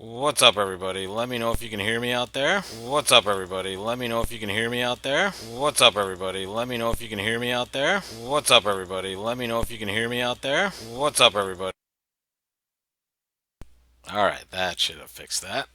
What's up, everybody? Let me know if you can hear me out there. What's up, everybody? Let me know if you can hear me out there. What's up, everybody? Let me know if you can hear me out there. What's up, everybody? Let me know if you can hear me out there. What's up, everybody? All right, that should have fixed that.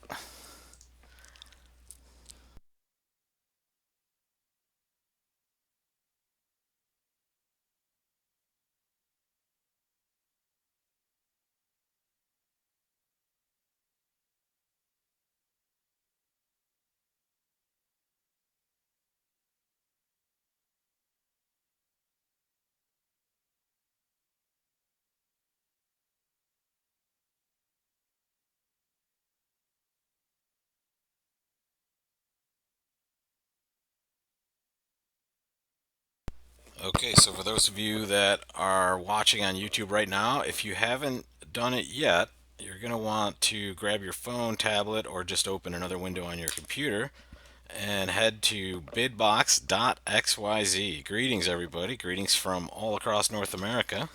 Okay, so for those of you that are watching on YouTube right now, if you haven't done it yet, you're going to want to grab your phone, tablet, or just open another window on your computer and head to bidbox.xyz. Greetings, everybody. Greetings from all across North America.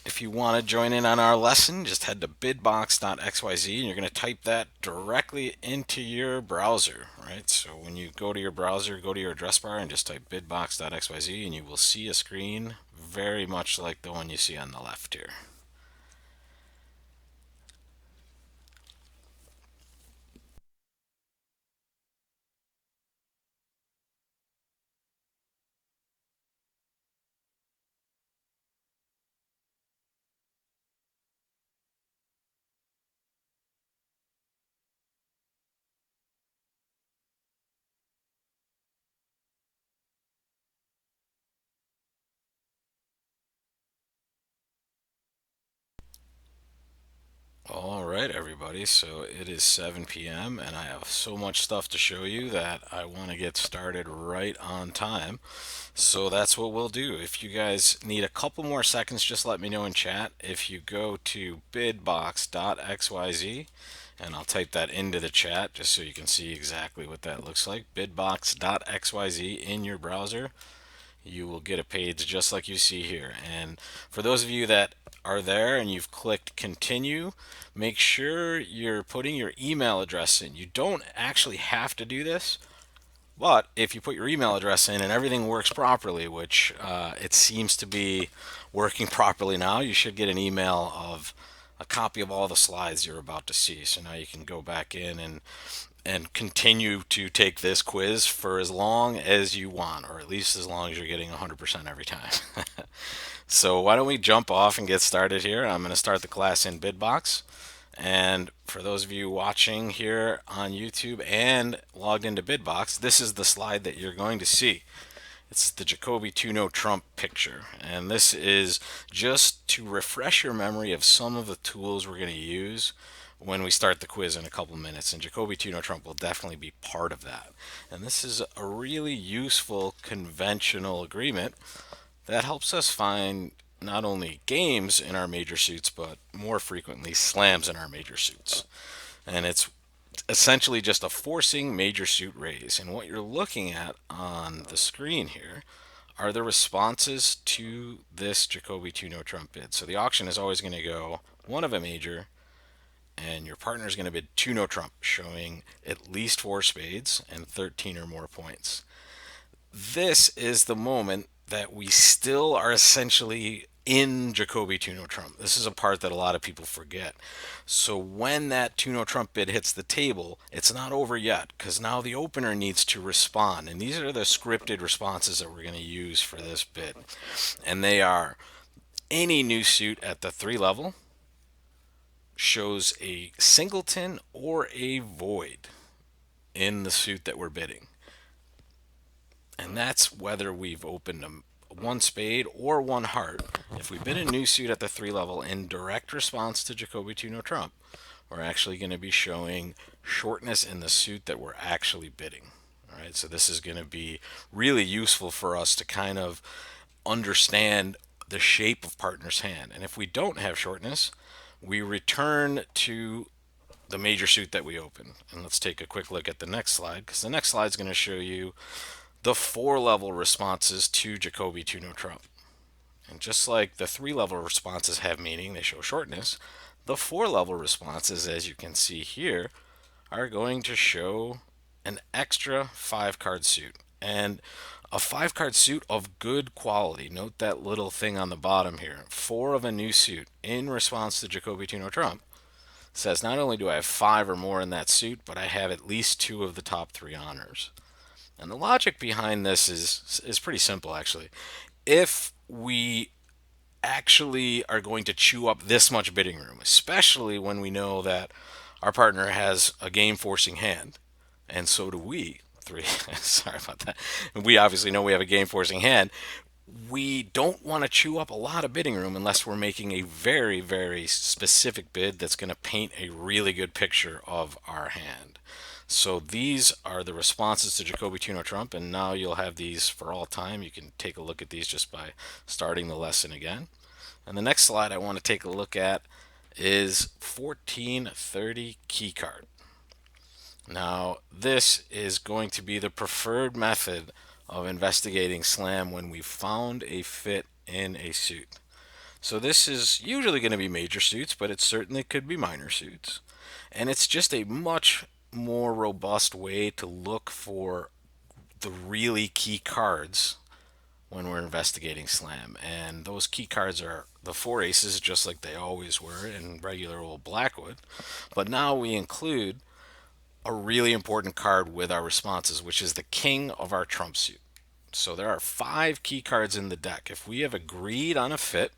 If you want to join in on our lesson, just head to bidbox.xyz and you're going to type that directly into your browser, right? So when you go to your browser, go to your address bar and just type bidbox.xyz and you will see a screen very much like the one you see on the left here. All right, everybody. So it is 7 p.m. and I have so much stuff to show you that I want to get started right on time. So that's what we'll do. If you guys need a couple more seconds, just let me know in chat. If you go to bidbox.xyz, and I'll type that into the chat just so you can see exactly what that looks like. Bidbox.xyz in your browser, you will get a page just like you see here. And for those of you that are there and you've clicked continue, make sure you're putting your email address in. You don't actually have to do this, but if you put your email address in and everything works properly, which it seems to be working properly now, you should get an email of a copy of all the slides you're about to see. So now you can go back in and continue to take this quiz for as long as you want, or at least as long as you're getting 100% every time. So why don't we jump off and get started here? I'm going to start the class in Bidbox. And for those of you watching here on YouTube and logged into Bidbox, this is the slide that you're going to see. It's the Jacoby 2 Trump picture. And this is just to refresh your memory of some of the tools we're going to use when we start the quiz in a couple minutes. And Jacoby 2 Trump will definitely be part of that. And this is a really useful conventional agreement that helps us find not only games in our major suits, but more frequently slams in our major suits. And it's essentially just a forcing major suit raise. And what you're looking at on the screen here are the responses to this Jacoby 2 no trump bid. So the auction is always going to go one of a major, and your partner is going to bid 2 no trump, showing at least 4 spades and 13 or more points. This is the moment that we still are essentially in Jacoby 2 no trump. This is a part that a lot of people forget. So when that 2 no trump bid hits the table, it's not over yet because now the opener needs to respond. And these are the scripted responses that we're going to use for this bid. And they are any new suit at the 3 level shows a singleton or a void in the suit that we're bidding. And that's whether we've opened one spade or one heart. If we bid a new suit at the 3 level in direct response to Jacoby 2 no trump, we're actually going to be showing shortness in the suit that we're actually bidding. All right, so this is going to be really useful for us to kind of understand the shape of partner's hand. And if we don't have shortness, we return to the major suit that we open. And let's take a quick look at the next slide, because the next slide is going to show you the 4 level responses to Jacoby 2 no trump. And just like the 3 level responses have meaning, they show shortness, The 4 level responses, as you can see here, are going to show an extra 5 card suit. And a 5 card suit of good quality. Note that little thing on the bottom here. 4 of a new suit in response to Jacoby Tuno Trump says not only do I have 5 or more in that suit, but I have at least 2 of the top 3 honors. And the logic behind this is pretty simple, actually. If we actually are going to chew up this much bidding room, especially when we know that our partner has a game forcing hand, and so do we. Three, sorry about that. We obviously know we have a game forcing hand. We don't want to chew up a lot of bidding room unless we're making a very, very specific bid that's going to paint a really good picture of our hand. So these are the responses to Jacoby Tuno Trump, and now you'll have these for all time. You can take a look at these just by starting the lesson again. And the next slide I want to take a look at is 1430 keycard. Now, this is going to be the preferred method of investigating slam when we found a fit in a suit. So this is usually going to be major suits, but it certainly could be minor suits. And it's just a much more robust way to look for the really key cards when we're investigating slam. And those key cards are the 4 aces, just like they always were in regular old Blackwood. But now we include a really important card with our responses, which is the king of our trump suit. So there are 5 key cards in the deck. If we have agreed on a fit,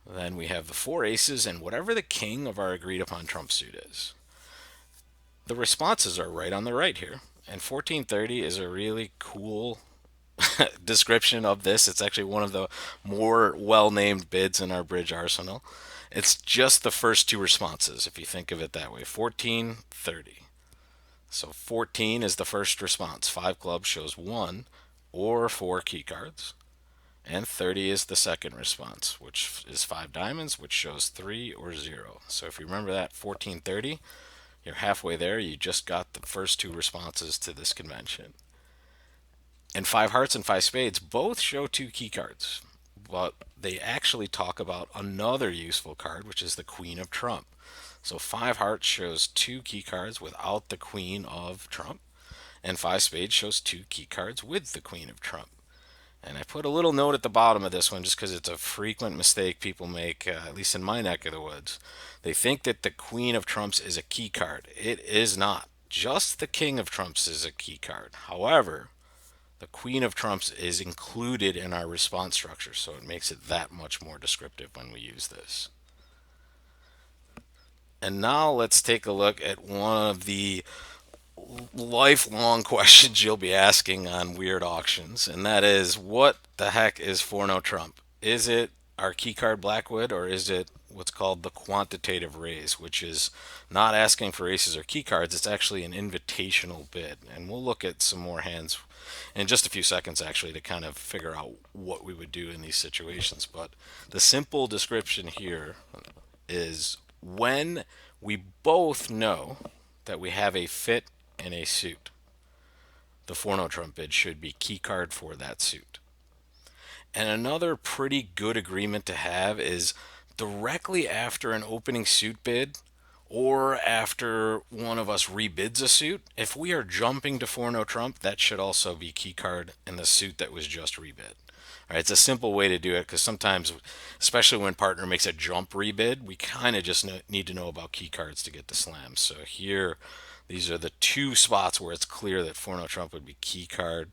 then we have the 4 aces and whatever the king of our agreed upon trump suit is. The responses are right on the right here. And 1430 is a really cool description of this. It's actually one of the more well-named bids in our bridge arsenal. It's just the first 2 responses, if you think of it that way. 1430. So 14 is the first response. 5 clubs shows 1 or 4 key cards. And 30 is the second response, which is 5 diamonds, which shows 3 or 0. So if you remember that, 1430, you're halfway there. You just got the first 2 responses to this convention. And 5 hearts and 5 spades both show 2 key cards, but they actually talk about another useful card, which is the queen of trump. So 5 hearts shows 2 key cards without the queen of trump, and 5 spades shows 2 key cards with the queen of trump. And I put a little note at the bottom of this one just because it's a frequent mistake people make, at least in my neck of the woods. They think that the queen of trumps is a key card. It is not. Just the king of trumps is a key card. However, the queen of trumps is included in our response structure, so it makes it that much more descriptive when we use this. And now let's take a look at one of the lifelong questions you'll be asking on weird auctions, and that is, what the heck is 4-no trump? Is it our keycard Blackwood, or is it what's called the quantitative raise, which is not asking for aces or keycards? It's actually an invitational bid, and we'll look at some more hands in just a few seconds actually to kind of figure out what we would do in these situations. But the simple description here is when we both know that we have a fit in a suit, the 4-no trump bid should be keycard for that suit. And another pretty good agreement to have is directly after an opening suit bid or after one of us rebids a suit, if we are jumping to 4-no trump, that should also be keycard in the suit that was just rebid. All right, it's a simple way to do it because sometimes, especially when partner makes a jump rebid, we kind of just need to know about keycards to get the slam. So here, these are the 2 spots where it's clear that 4-no trump would be keycard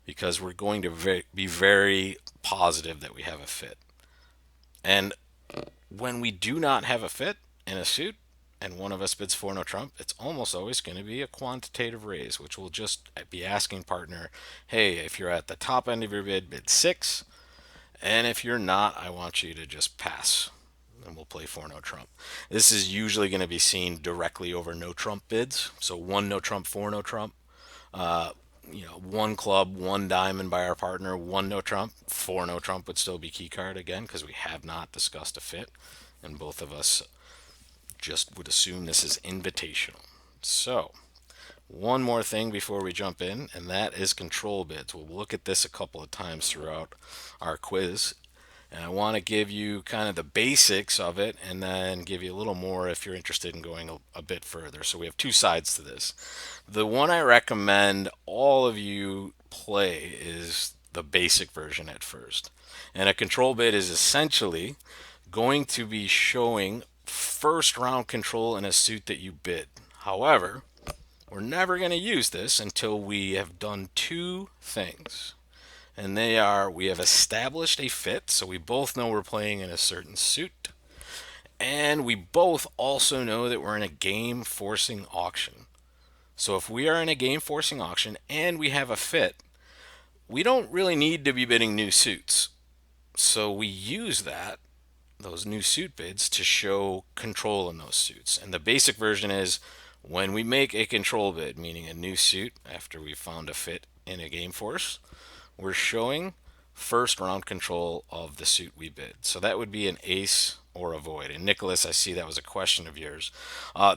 because we're going to be very positive that we have a fit. And when we do not have a fit in a suit and one of us bids 4-no trump, it's almost always going to be a quantitative raise, which will just be asking partner, hey, if you're at the top end of your bid, bid 6. And if you're not, I want you to just pass. And we'll play 4-no trump. This is usually going to be seen directly over no trump bids. So 1 no trump, 4-no trump. 1 club, 1 diamond by our partner, 1 no trump. 4-no trump would still be keycard again because we have not discussed a fit. And both of us just would assume this is invitational. So, one more thing before we jump in, and that is control bids. We'll look at this a couple of times throughout our quiz. And I want to give you kind of the basics of it and then give you a little more if you're interested in going a bit further. So we have two sides to this. The one I recommend all of you play is the basic version at first. And a control bid is essentially going to be showing first round control in a suit that you bid. However, we're never going to use this until we have done two things. And they are we have established a fit, so we both know we're playing in a certain suit. And we both also know that we're in a game forcing auction. So if we are in a game forcing auction and we have a fit, we don't really need to be bidding new suits. So we use those new suit bids to show control in those suits. And the basic version is when we make a control bid, meaning a new suit after we found a fit in a game force, we're showing first round control of the suit we bid. So that would be an ace or a void. And Nicholas, I see that was a question of yours.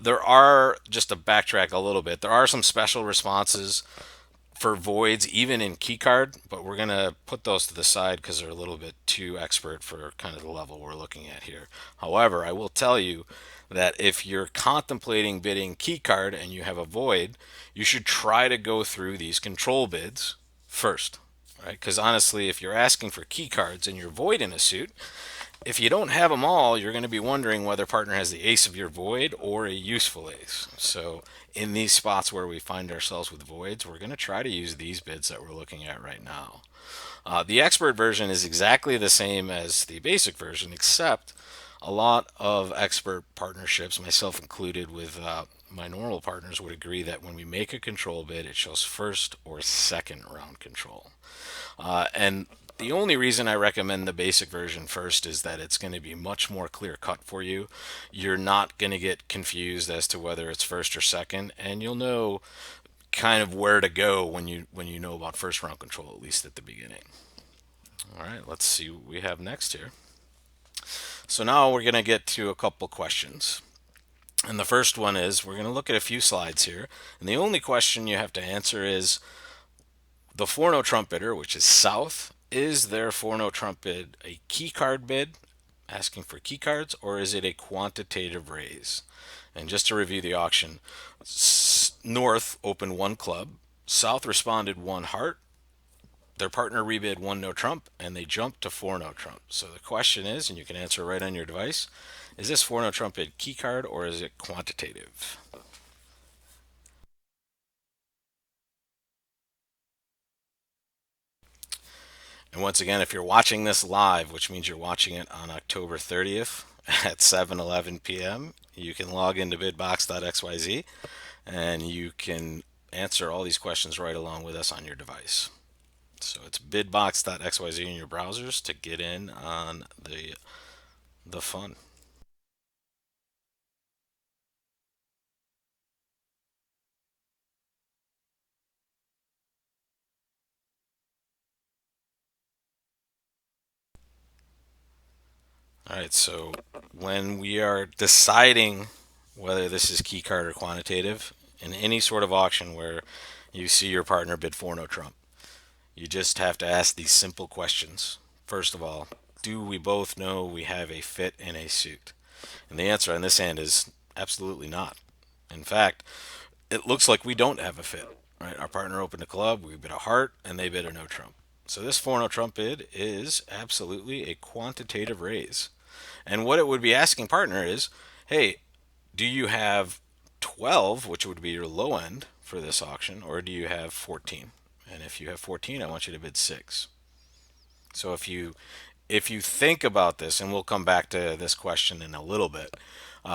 There are, just to backtrack a little bit, there are some special responses for voids even in keycard, but we're going to put those to the side because they're a little bit too expert for kind of the level we're looking at here. However, I will tell you that if you're contemplating bidding keycard and you have a void, you should try to go through these control bids first, right? Because honestly, if you're asking for keycards and you're void in a suit, if you don't have them all, you're going to be wondering whether partner has the ace of your void or a useful ace. So in these spots where we find ourselves with voids, we're going to try to use these bids that we're looking at right now. The expert version is exactly the same as the basic version, except a lot of expert partnerships, myself included, with my normal partners would agree that when we make a control bid, it shows first or second round control. And the only reason I recommend the basic version first is that it's going to be much more clear cut for you. You're not going to get confused as to whether it's first or second, and you'll know kind of where to go when you know about first round control, at least at the beginning. All right, let's see what we have next here. So now we're going to get to a couple questions. And the first one is we're going to look at a few slides here. And the only question you have to answer is the 4 no trump bidder, which is south, is their 4 no trump bid a key card bid, asking for key cards, or is it a quantitative raise? And just to review the auction, north opened one club, south responded one heart, their partner rebid one no trump, and they jumped to 4 no trump. So the question is, and you can answer right on your device, is this 4 no trump bid key card or is it quantitative? And once again, if you're watching this live, which means you're watching it on October 30th at 7:11 p.m., you can log into bidbox.xyz and you can answer all these questions right along with us on your device. So it's bidbox.xyz in your browsers to get in on the fun. All right, so when we are deciding whether this is key card or quantitative in any sort of auction where you see your partner bid 4 no trump, you just have to ask these simple questions. First of all, do we both know we have a fit in a suit? And the answer on this end is absolutely not. In fact, it looks like we don't have a fit. Right? Our partner opened a club, we bid a heart, and they bid a no trump. So this 4 no trump bid is absolutely a quantitative raise. And what it would be asking partner is, hey, do you have 12, which would be your low end for this auction, or do you have 14? And if you have 14, I want you to bid 6. So if you think about this, and we'll come back to this question in a little bit,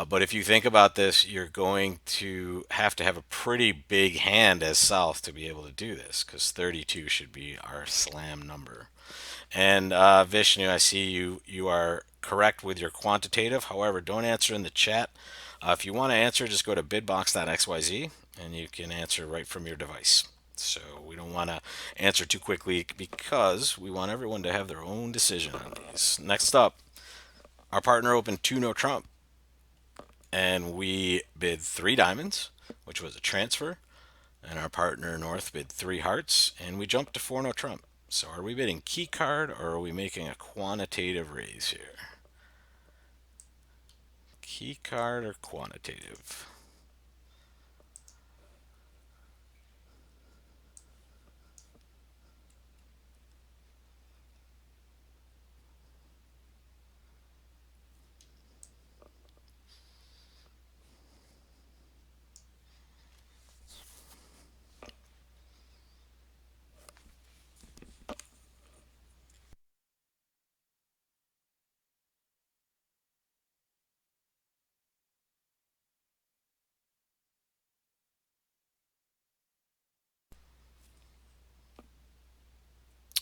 but if you think about this, you're going to have a pretty big hand as South to be able to do this because 32 should be our slam number. And Vishnu, I see you are correct with your quantitative. However, don't answer in the chat. If you want to answer, just go to bidbox.xyz and you can answer right from your device. So we don't want to answer too quickly because we want everyone to have their own decision on these. Next up, our partner opened 2 no trump and we bid 3 diamonds, which was a transfer, and our partner North bid 3 hearts and we jumped to 4 no trump. So are we bidding key card or are we making a quantitative raise here? Key card or quantitative?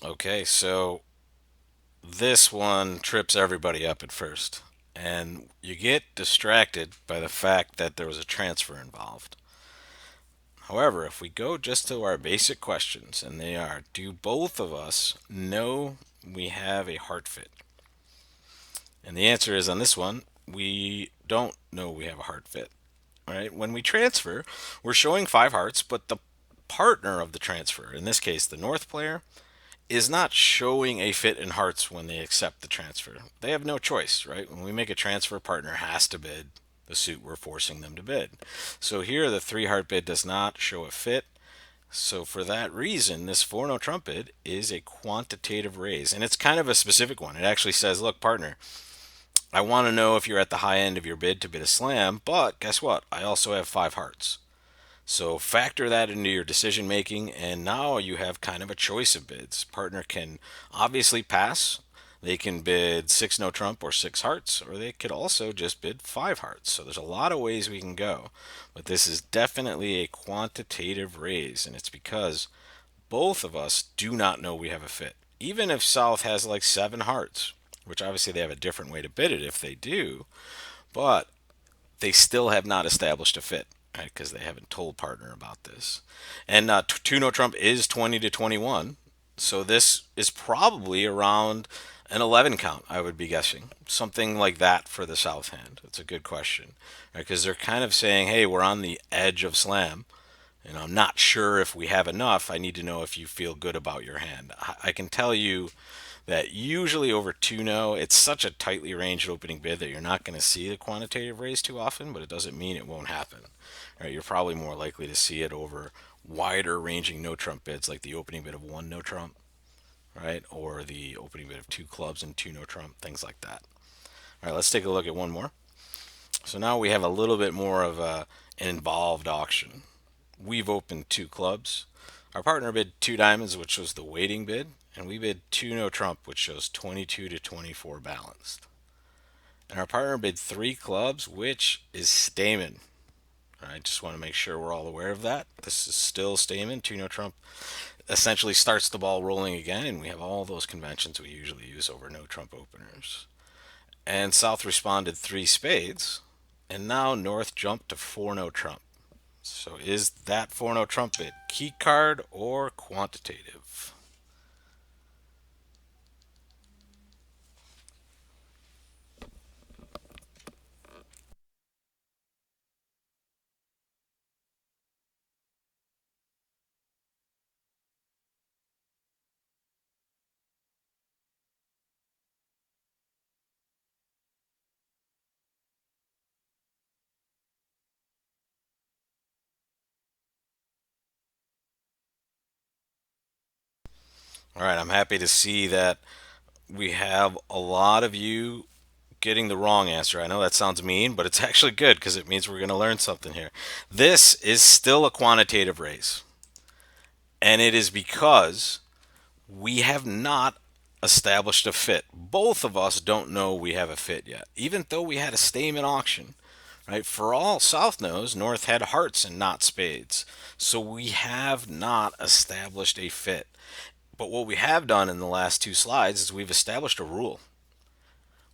Okay, so this one trips everybody up at first. And you get distracted by the fact that there was a transfer involved. However, if we go just to our basic questions, and they are, do both of us know we have a heart fit? And the answer is on this one, we don't know we have a heart fit. Right? When we transfer, we're showing five hearts, but the partner of the transfer, in this case the North player, is not showing a fit in hearts when they accept the transfer. They have no choice, right? When we make a transfer, partner has to bid the suit we're forcing them to bid. So here, the three heart bid does not show a fit. So for that reason, this 4 no trump bid is a quantitative raise. And it's kind of a specific one. It actually says, look, partner, I want to know if you're at the high end of your bid to bid a slam, but guess what? I also have five hearts. So factor that into your decision making, and now you have kind of a choice of bids. Partner can obviously pass. They can bid six no trump or six hearts, or they could also just bid five hearts. So there's a lot of ways we can go. But this is definitely a quantitative raise, and it's because both of us do not know we have a fit. Even if South has like seven hearts, which obviously they have a different way to bid it if they do, but they still have not established a fit, right? Because they haven't told partner about this. And two no trump is 20 to 21, so this is probably around an 11 count. I would be guessing something like that for the south hand. It's a good question, right? Because they're kind of saying, hey, we're on the edge of slam. And I'm not sure if we have enough. I need to know if you feel good about your hand. I can tell you that usually over 2-no, it's such a tightly ranged opening bid that you're not going to see the quantitative raise too often, but it doesn't mean it won't happen. Right? You're probably more likely to see it over wider ranging no trump bids like the opening bid of 1 no trump, right? Or the opening bid of two clubs and 2 no trump, things like that. All right, let's take a look at one more. So now we have a little bit more of an involved auction. We've opened two clubs. Our partner bid two diamonds, which was the waiting bid, and we bid two no trump, which shows 22 to 24 balanced. And our partner bid three clubs, which is Stamen. I just want to make sure we're all aware of that. This is still Stamen. Two no trump essentially starts the ball rolling again, and we have all those conventions we usually use over no trump openers. And South responded three spades, and now North jumped to four no trump. So is that 4 no trump bid key card or quantitative? All right, I'm happy to see that we have a lot of you getting the wrong answer. I know that sounds mean, but it's actually good because it means we're going to learn something here. This is still a quantitative raise, and it is because we have not established a fit. Both of us don't know we have a fit yet, even though we had a Stamen auction. Right? For all South knows, North had hearts and not spades. So we have not established a fit. But what we have done in the last two slides is we've established a rule.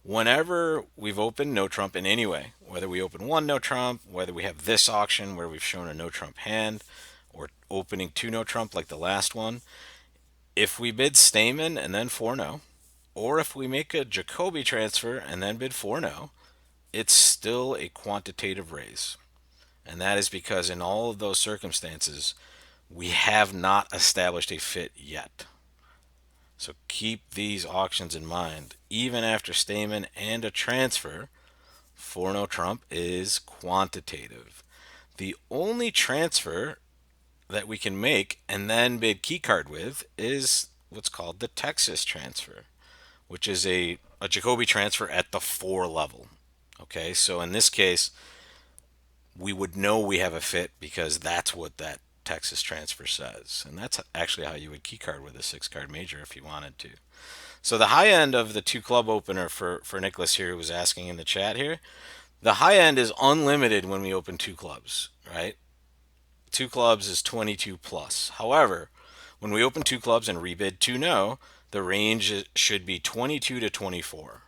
Whenever we've opened no trump in any way, whether we open one no trump, whether we have this auction where we've shown a no trump hand, or opening two no trump like the last one, if we bid Stamen and then 4 no, or if we make a Jacoby transfer and then bid 4 no, it's still a quantitative raise. And that is because in all of those circumstances, we have not established a fit yet. So keep these auctions in mind. Even after Stamen and a transfer, 4 no trump is quantitative. The only transfer that we can make and then bid keycard with is what's called the Texas transfer, which is a Jacoby transfer at the 4 level. Okay, so in this case, we would know we have a fit because that's what that Texas transfer says. And that's actually how you would keycard with a 6 card major if you wanted to. So the high end of the 2 club opener for Nicholas here, who was asking in the chat here, the high end is unlimited when we open 2 clubs, right? 2 clubs is 22 plus. However, when we open 2 clubs and rebid 2 no, the range should be 22 to 24.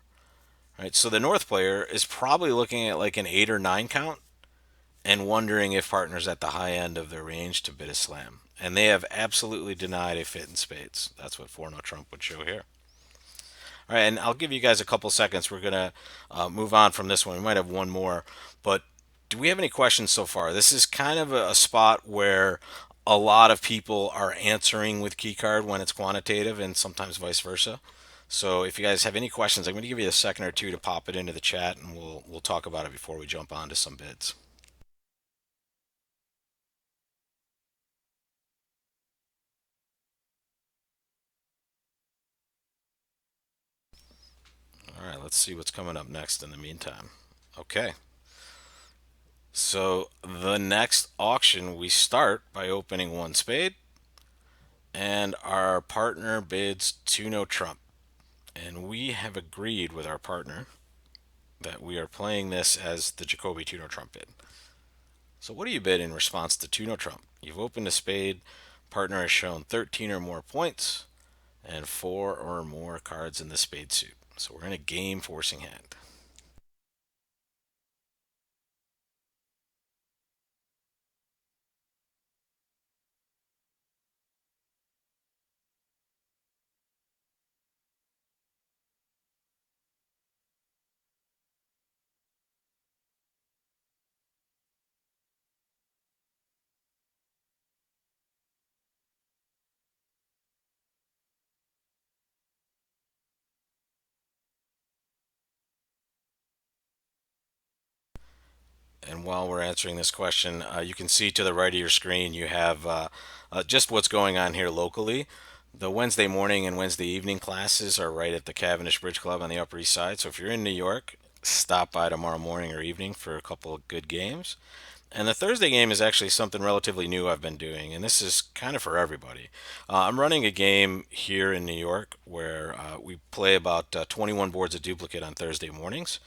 Right? So the North player is probably looking at like an 8 or 9 count and wondering if partners at the high end of their range to bid a slam. And they have absolutely denied a fit in spades. That's what 4 no trump would show here. All right, and I'll give you guys a couple seconds. We're going to move on from this one. We might have one more, but do we have any questions so far? This is kind of a spot where a lot of people are answering with keycard when it's quantitative and sometimes vice versa. So if you guys have any questions, I'm going to give you a second or two to pop it into the chat and we'll talk about it before we jump on to some bids. All right, let's see what's coming up next in the meantime. Okay. So the next auction, we start by opening 1 spade, and our partner bids 2 no trump. And we have agreed with our partner that we are playing this as the Jacoby 2 no trump bid. So what do you bid in response to 2 no trump? You've opened a spade, partner has shown 13 or more points, and 4 or more cards in the spade suit. So we're in a game forcing hand. And while we're answering this question, you can see to the right of your screen you have just what's going on here locally. The Wednesday morning and Wednesday evening classes are right at the Cavendish Bridge Club on the Upper East Side. So if you're in New York, stop by tomorrow morning or evening for a couple of good games. And the Thursday game is actually something relatively new I've been doing, and this is kind of for everybody. I'm running a game here in New York where we play about 21 boards of duplicate on Thursday mornings.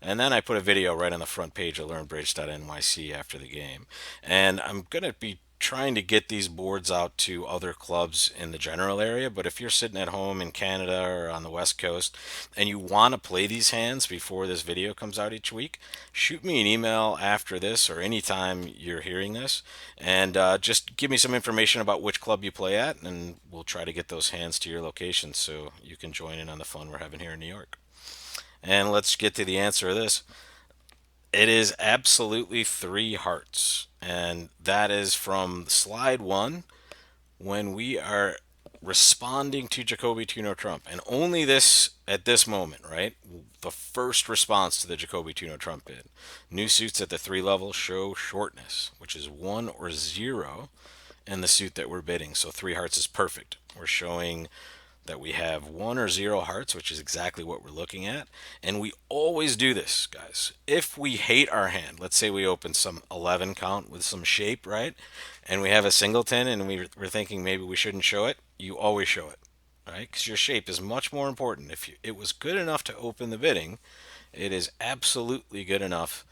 And then I put a video right on the front page of LearnBridge.nyc after the game. And I'm going to be trying to get these boards out to other clubs in the general area. But if you're sitting at home in Canada or on the West Coast and you want to play these hands before this video comes out each week, shoot me an email after this or anytime you're hearing this. And just give me some information about which club you play at. And we'll try to get those hands to your location so you can join in on the fun we're having here in New York. And let's get to the answer of this. It is absolutely 3 hearts. And that is from slide 1 when we are responding to Jacoby 2 no trump. And only this at this moment, right? The first response to the Jacoby 2 no trump bid. New suits at the 3 level show shortness, which is 1 or 0 in the suit that we're bidding. So 3 hearts is perfect. We're showing that we have 1 or 0 hearts, which is exactly what we're looking at. And we always do this, guys. If we hate our hand, let's say we open some 11 count with some shape, right? And we have a singleton and we're thinking maybe we shouldn't show it, you always show it, right? Because your shape is much more important. If it was good enough to open the bidding, it is absolutely good enough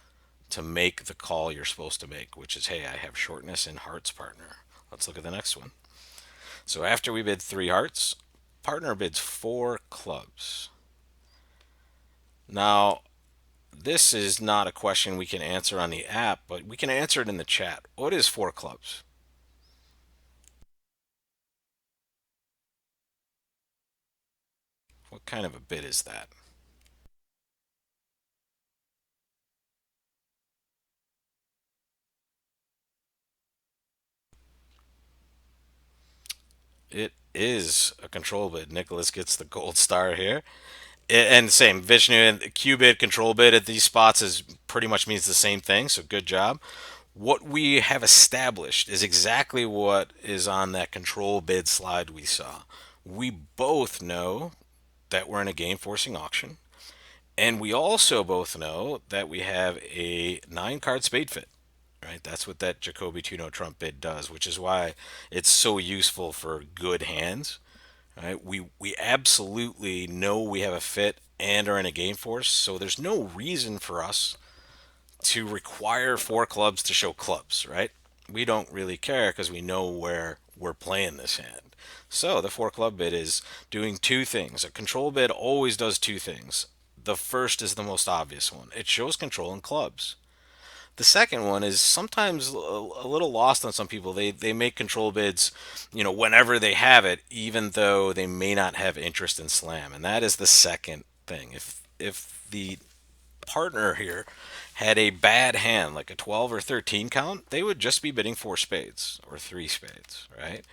to make the call you're supposed to make, which is, hey, I have shortness in hearts, partner. Let's look at the next one. So after we bid 3 hearts, partner bids 4 clubs. Now, this is not a question we can answer on the app, but we can answer it in the chat. What is 4 clubs? What kind of a bid is that? It is a control bid. Nicholas gets the gold star here. And same, Vishnu and Q bid, control bid at these spots is pretty much means the same thing, so good job. What we have established is exactly what is on that control bid slide we saw. We both know that we're in a game forcing auction, and we also both know that we have a 9 card spade fit. Right, that's what that Jacoby Tuno Trump bid does, which is why it's so useful for good hands. Right, we absolutely know we have a fit and are in a game force, so there's no reason for us to require 4 clubs to show clubs, right? We don't really care because we know where we're playing this hand. So the 4 club bid is doing 2 things. A control bid always does 2 things. The first is the most obvious one. It shows control in clubs. The second one is sometimes a little lost on some people. They make control bids, whenever they have it, even though they may not have interest in slam. And that is the second thing. If the partner here had a bad hand, like a 12 or 13 count, they would just be bidding 4 spades or 3 spades, right?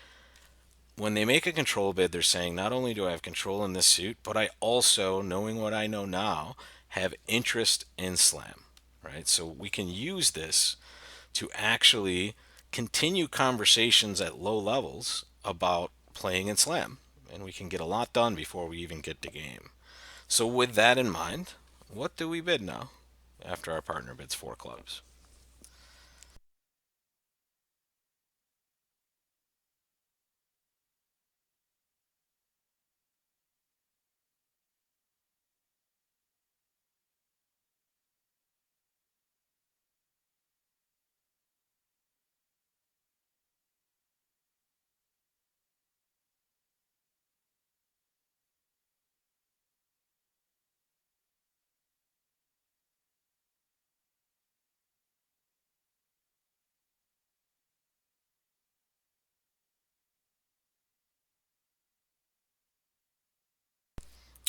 When they make a control bid, they're saying, not only do I have control in this suit, but I also, knowing what I know now, have interest in slam, right? So we can use this to actually continue conversations at low levels about playing in slam. And we can get a lot done before we even get to game. So, with that in mind, what do we bid now after our partner bids 4 clubs?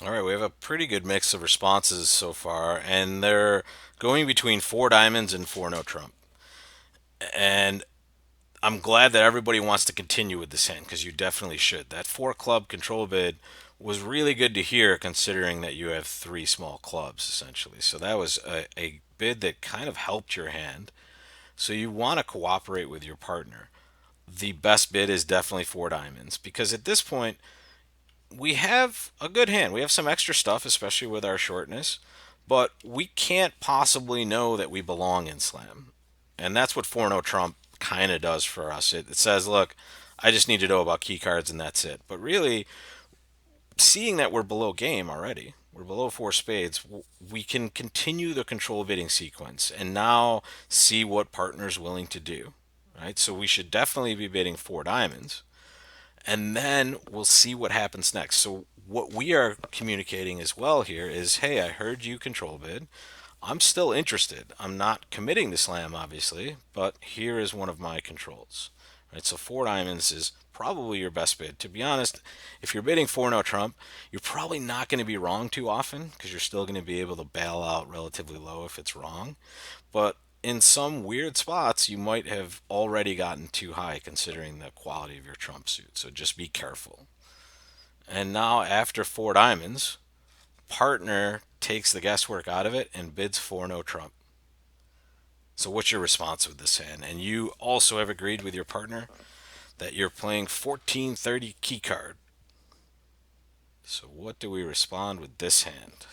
All right, we have a pretty good mix of responses so far, and they're going between 4 diamonds and 4 no trump. And I'm glad that everybody wants to continue with this hand because you definitely should. That 4 club control bid was really good to hear considering that you have 3 small clubs essentially. So that was a bid that kind of helped your hand. So you want to cooperate with your partner. The best bid is definitely 4 diamonds because at this point we have a good hand. We have some extra stuff, especially with our shortness, but we can't possibly know that we belong in slam. And that's what 4 no trump kind of does for us. It says, look, I just need to know about key cards and that's it. But really, seeing that we're below game already, we're below 4 spades, we can continue the control bidding sequence and now see what partner's willing to do. Right? So we should definitely be bidding 4 diamonds and then we'll see what happens next. So what we are communicating as well here is, hey, I heard you control bid. I'm still interested. I'm not committing to slam, obviously, but here is one of my controls. Right, so 4 diamonds is probably your best bid. To be honest, if you're bidding 4 no trump, you're probably not going to be wrong too often because you're still going to be able to bail out relatively low if it's wrong. But in some weird spots, you might have already gotten too high considering the quality of your trump suit. So just be careful. And now, after 4 diamonds, partner takes the guesswork out of it and bids 4 no trump. So, what's your response with this hand? And you also have agreed with your partner that you're playing 1430 key card. So, what do we respond with this hand?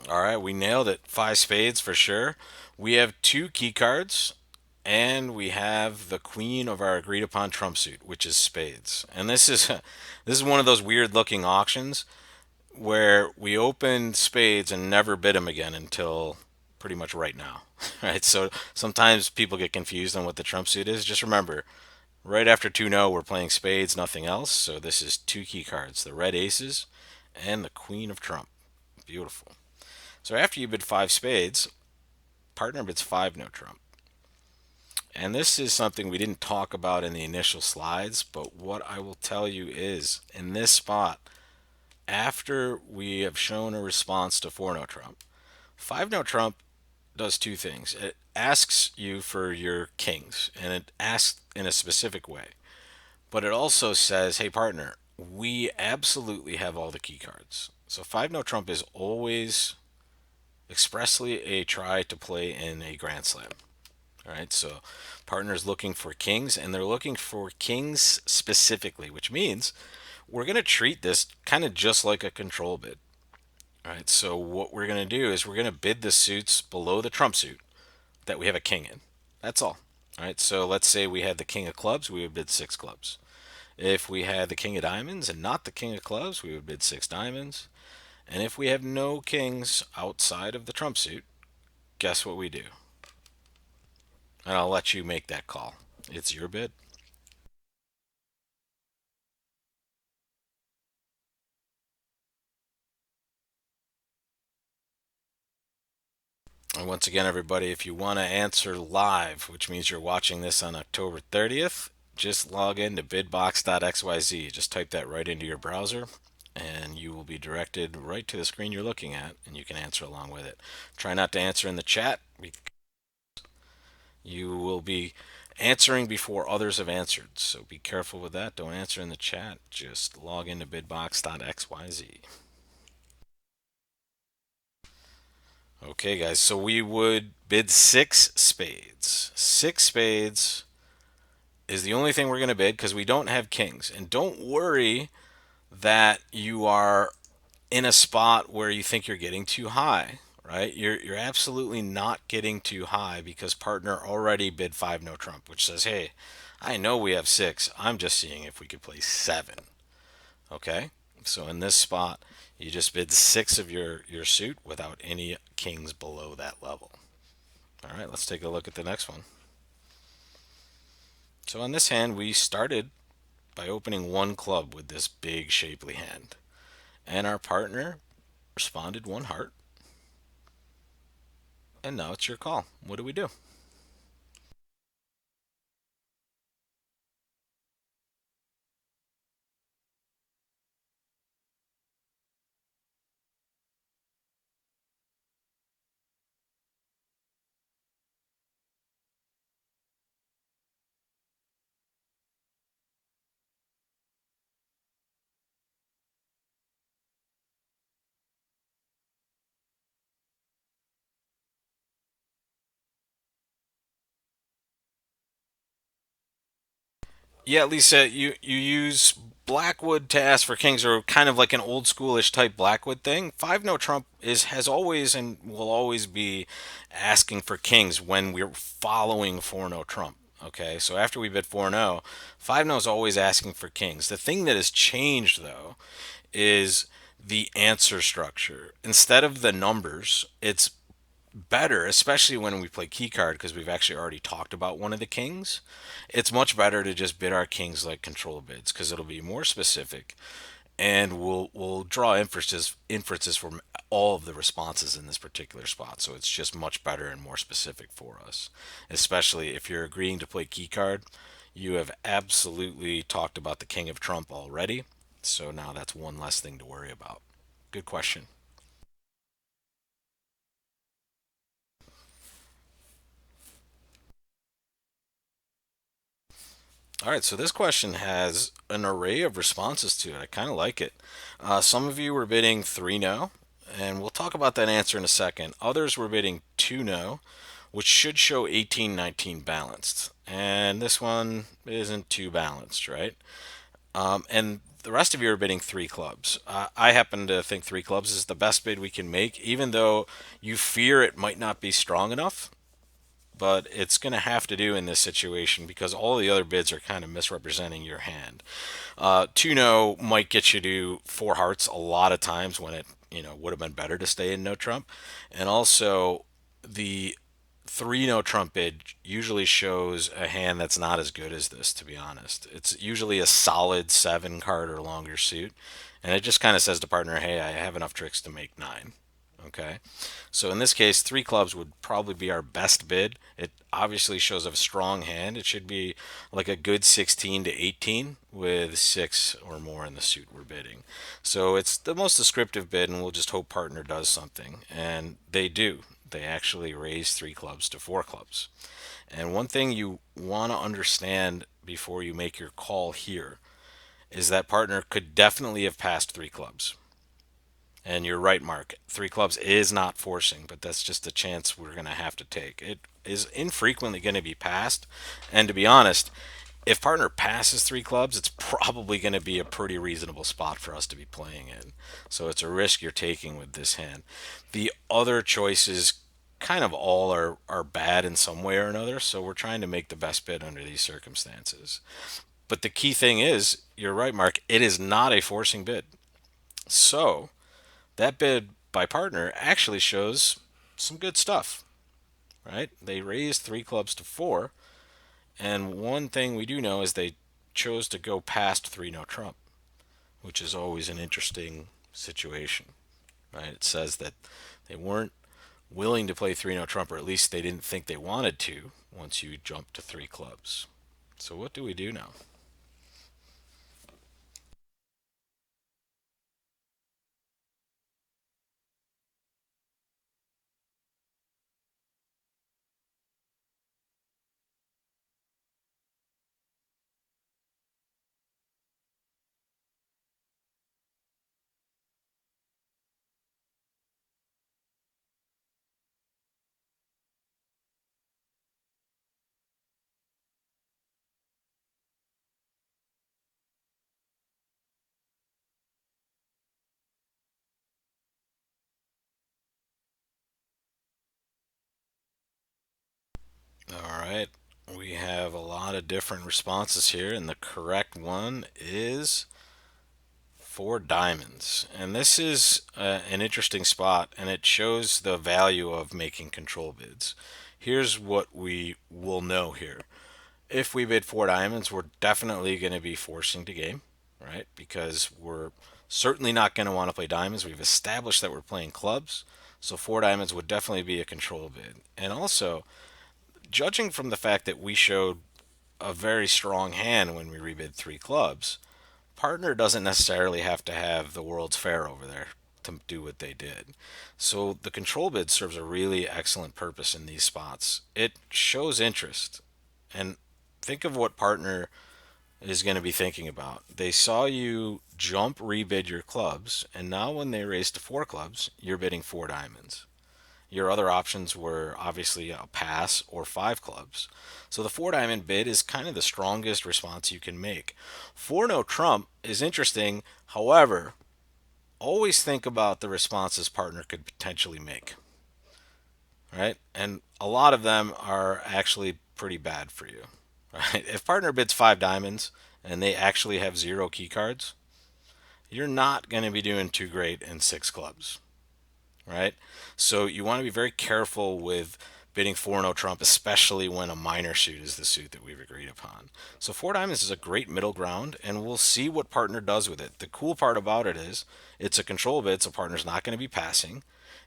All right, we nailed it. 5 spades for sure. We have 2 key cards, and we have the queen of our agreed upon trump suit, which is spades. And this is this is one of those weird looking auctions. where we opened spades and never bid them again until pretty much right now. Right? So sometimes people get confused on what the trump suit is. Just remember, right after 2-0, we're playing spades, nothing else. So this is two key cards, the red aces and the queen of trump. Beautiful. So after you bid five spades, partner bids five no trump. And this is something we didn't talk about in the initial slides, but what I will tell you is in this spot, after we have shown a response to 4 no trump, 5 no trump does two things. It asks you for your kings, and it asks in a specific way. But it also says, hey, partner, we absolutely have all the key cards. So 5 no trump is always expressly a try to play in a grand slam. All right, so partners looking for kings, and they're looking for kings specifically, which means we're going to treat this kind of just like a control bid. All right, so what we're going to do is we're going to bid the suits below the trump suit that we have a king in. That's all. All right, so let's say we had the king of clubs, we would bid six clubs. If we had the king of diamonds and not the king of clubs, we would bid six diamonds. And if we have no kings outside of the trump suit, guess what we do? And I'll let you make that call. It's your bid. And once again, everybody, if you want to answer live, which means you're watching this on October 30th, just log in to bidbox.xyz. Just type that right into your browser, and you will be directed right to the screen you're looking at, and you can answer along with it. Try not to answer in the chat. You will be answering before others have answered, so be careful with that. Don't answer in the chat. Just log into bidbox.xyz. Okay, guys, so we would bid six spades. Six spades is the only thing we're going to bid because we don't have kings. And don't worry that you are in a spot where you think you're getting too high, right? You're absolutely not getting too high because partner already bid five no trump, which says, hey, I know we have six. I'm just seeing if we could play seven. Okay? So in this spot, you just bid six of your suit without any kings below that level. All right, let's take a look at the next one. So on this hand, we started by opening one club with this big shapely hand. And our partner responded one heart. And now it's your call. What do we do? Yeah, Lisa, you use Blackwood to ask for kings, or kind of like an old schoolish type Blackwood thing. Five no trump is has always and will always be asking for kings when we're following four no trump. Okay, so after we bid 4-0, 5 no is always asking for kings. The thing that has changed though is the answer structure. Instead of the numbers, it's better, especially when we play keycard, because we've actually already talked about one of the kings. It's much better to just bid our kings like control bids because it'll be more specific, and we'll draw inferences from all of the responses in this particular spot. So it's just much better and more specific for us, especially if you're agreeing to play keycard. You have absolutely talked about the king of trump already, so now that's one less thing to worry about. Good question. All right, so this question has an array of responses to it. I kind of like it. Some of you were bidding 3 no, and we'll talk about that answer in a second. Others were bidding 2 no, which should show 18-19 balanced. And this one isn't too balanced, right? And the rest of you are bidding three clubs. I happen to think three clubs is the best bid we can make, even though you fear it might not be strong enough. but it's going to have to do in this situation because all the other bids are kind of misrepresenting your hand. 2 no might get you to 4 hearts a lot of times when it, would have been better to stay in no trump. And also, the 3 no trump bid usually shows a hand that's not as good as this, to be honest. It's usually a solid 7 card or longer suit. And it just kind of says to partner, hey, I have enough tricks to make 9. Okay. So in this case, 3 clubs would probably be our best bid. It obviously shows a strong hand. It should be like a good 16 to 18 with 6 or more in the suit we're bidding. So it's the most descriptive bid, and we'll just hope partner does something. And they do. They actually raise 3 clubs to 4 clubs. And one thing you want to understand before you make your call here is that partner could definitely have passed 3 clubs. And you're right, Mark. 3 clubs is not forcing, but that's just a chance we're going to have to take. It is infrequently going to be passed. And to be honest, if partner passes 3 clubs, it's probably going to be a pretty reasonable spot for us to be playing in. So it's a risk you're taking with this hand. The other choices kind of all are bad in some way or another. So we're trying to make the best bid under these circumstances. But the key thing is, you're right, Mark, it is not a forcing bid. So that bid by partner actually shows some good stuff, right? They raised 3 clubs to 4, and one thing we do know is they chose to go past 3 no trump, which is always an interesting situation, right? It says that they weren't willing to play 3 no trump, or at least they didn't think they wanted to once you jump to 3 clubs. So what do we do now? All right, we have a lot of different responses here, and the correct one is 4 diamonds. And this is an interesting spot, and it shows the value of making control bids. Here's what we will know here. If we bid 4 diamonds, we're definitely going to be forcing to game, right? Because we're certainly not going to want to play diamonds. We've established that we're playing clubs. So 4 diamonds would definitely be a control bid. And also, judging from the fact that we showed a very strong hand when we rebid 3 clubs, partner doesn't necessarily have to have the World's Fair over there to do what they did. So the control bid serves a really excellent purpose in these spots. It shows interest. And think of what partner is going to be thinking about. They saw you jump rebid your clubs, and now when they raise to 4 clubs, you're bidding 4 diamonds. Your other options were obviously a pass or 5 clubs. So the 4 diamond bid is kind of the strongest response you can make. 4 no trump is interesting. However, always think about the responses partner could potentially make, right? And a lot of them are actually pretty bad for you, right? If partner bids 5 diamonds and they actually have 0 key cards, you're not going to be doing too great in 6 clubs, right? So you want to be very careful with bidding 4 no trump, especially when a minor suit is the suit that we've agreed upon. So 4 diamonds is a great middle ground, and we'll see what partner does with it. The cool part about it is it's a control bid, so partner's not going to be passing.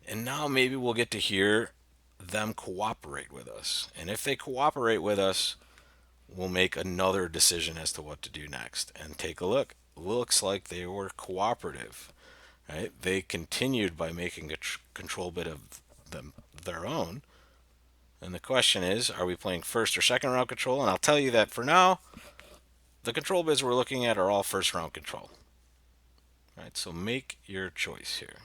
And now maybe we'll get to hear them cooperate with us. And if they cooperate with us, we'll make another decision as to what to do next. And take a look. Looks like they were cooperative, right? They continued by making a control bit of them their own. And the question is, are we playing first or second round control? And I'll tell you that for now, the control bids we're looking at are all first round control. Right? So make your choice here.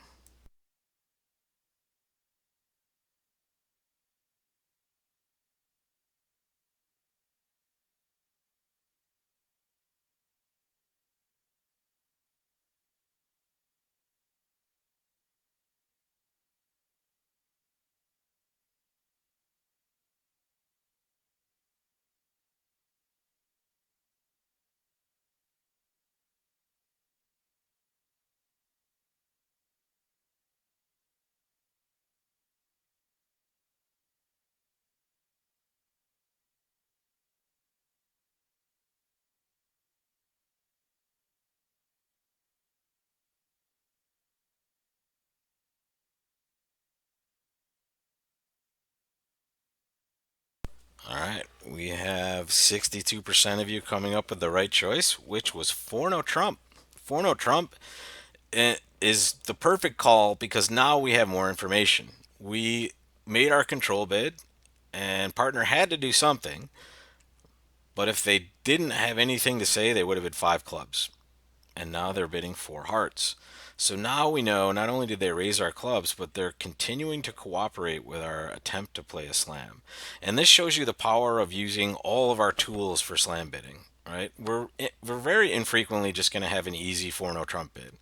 have 62% of you coming up with the right choice, which was 4 no Trump. 4 no Trump is the perfect call because now we have more information. We made our control bid, and partner had to do something, but if they didn't have anything to say, they would have had five clubs. And now they're bidding four hearts. So now we know not only did they raise our clubs, but they're continuing to cooperate with our attempt to play a slam. And this shows you the power of using all of our tools for slam bidding. Right? We're very infrequently just going to have an easy 4-no trump bid.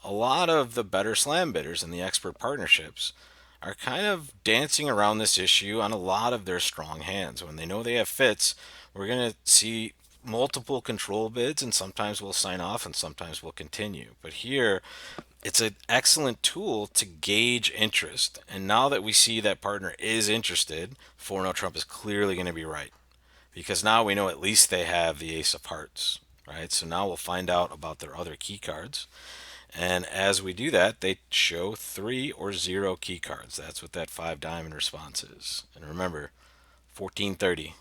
A lot of the better slam bidders in the expert partnerships are kind of dancing around this issue on a lot of their strong hands. When they know they have fits, we're going to see multiple control bids, and sometimes we'll sign off and sometimes we'll continue. But here, it's an excellent tool to gauge interest. And now that we see that partner is interested, 4-no Trump is clearly going to be right because now we know at least they have the ace of hearts, right? So now we'll find out about their other key cards. And as we do that, they show 3 or 0 key cards. That's what that 5 diamond response is. And remember, 1430,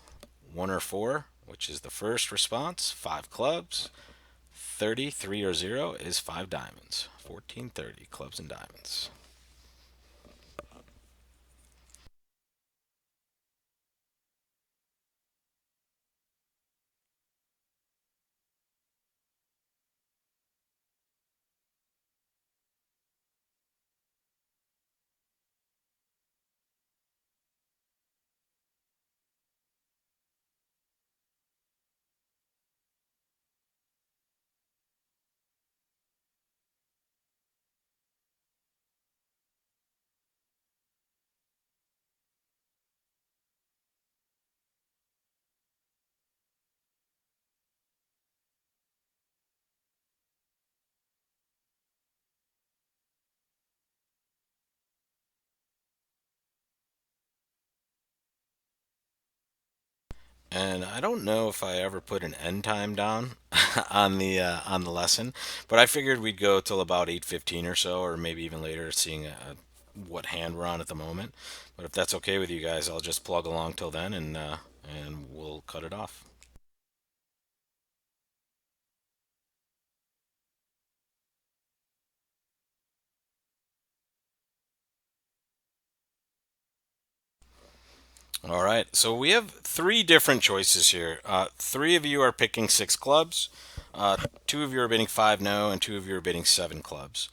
1 or 4, which is the first response, 5 clubs. 33 or 0 is 5 diamonds. 1430, clubs and diamonds. And I don't know if I ever put an end time down on the lesson, but I figured we'd go till about 8:15 or so, or maybe even later, seeing what hand we're on at the moment. But if that's okay with you guys, I'll just plug along till then, and we'll cut it off. All right. So we have three different choices here. Three of you are picking 6 clubs. Two of you are bidding 5 no, and two of you are bidding 7 clubs.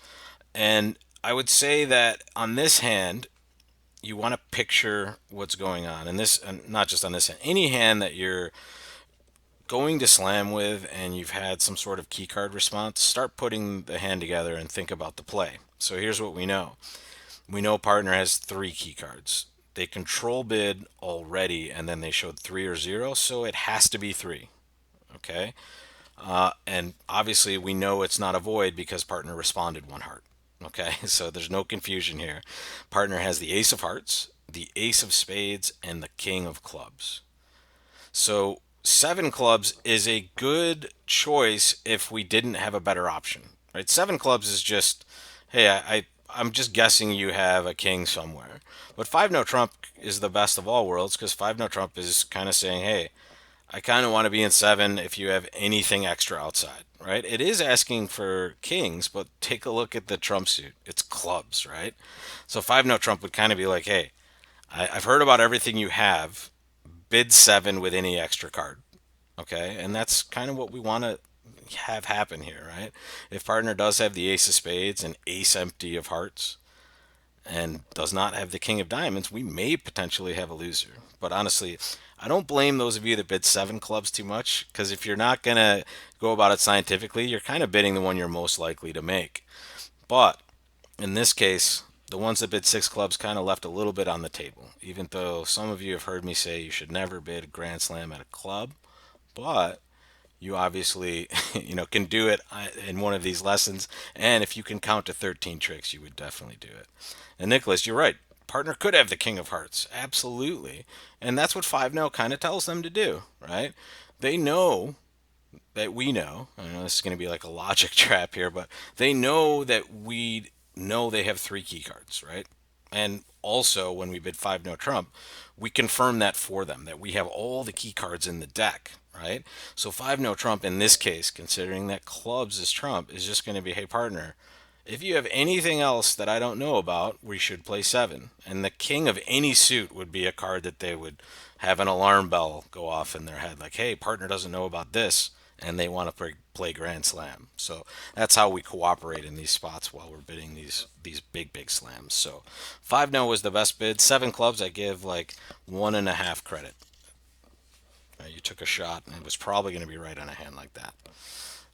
And I would say that on this hand, you want to picture what's going on, and this, and not just on this hand, any hand that you're going to slam with, and you've had some sort of key card response. Start putting the hand together and think about the play. So here's what we know. We know partner has 3 key cards. They control bid already, and then they showed 3 or 0, so it has to be 3. Okay, and obviously we know it's not a void because partner responded 1 heart. Okay, so there's no confusion here. Partner has the ace of hearts, the ace of spades, and the king of clubs. So 7 clubs is a good choice if we didn't have a better option, right? 7 clubs is just, hey, I'm just guessing you have a king somewhere. But 5 no trump is the best of all worlds because 5 no trump is kind of saying, hey, I kind of want to be in 7 if you have anything extra outside, right? It is asking for kings, but take a look at the trump suit. It's clubs, right? So 5 no trump would kind of be like, hey, I've heard about everything you have. Bid 7 with any extra card. Okay, and that's kind of what we want to have happen here, right? If partner does have the ace of spades and ace empty of hearts and does not have the king of diamonds, we may potentially have a loser. But honestly, I don't blame those of you that bid 7 clubs too much because if you're not going to go about it scientifically, you're kind of bidding the one you're most likely to make. But in this case, the ones that bid 6 clubs kind of left a little bit on the table, even though some of you have heard me say you should never bid a grand slam at a club, but you obviously can do it in one of these lessons, and if you can count to 13 tricks, you would definitely do it. And Nicholas, you're right, partner could have the king of hearts, absolutely, and that's what 5 no kind of tells them to do, right? They know that we know. I know this is going to be like a logic trap here, but they know that we know they have 3 key cards, right? And also, when we bid five no trump, we confirm that for them that we have all the key cards in the deck, right? So five no trump in this case, considering that clubs is trump, is just going to be, hey partner, if you have anything else that I don't know about, we should play seven. And the king of any suit would be a card that they would have an alarm bell go off in their head, like, hey, partner doesn't know about this, and they want to play Grand Slam. So that's how we cooperate in these spots while we're bidding these big slams. So five no was the best bid. Seven clubs I give like 1.5 credit. You took a shot, and it was probably going to be right on a hand like that.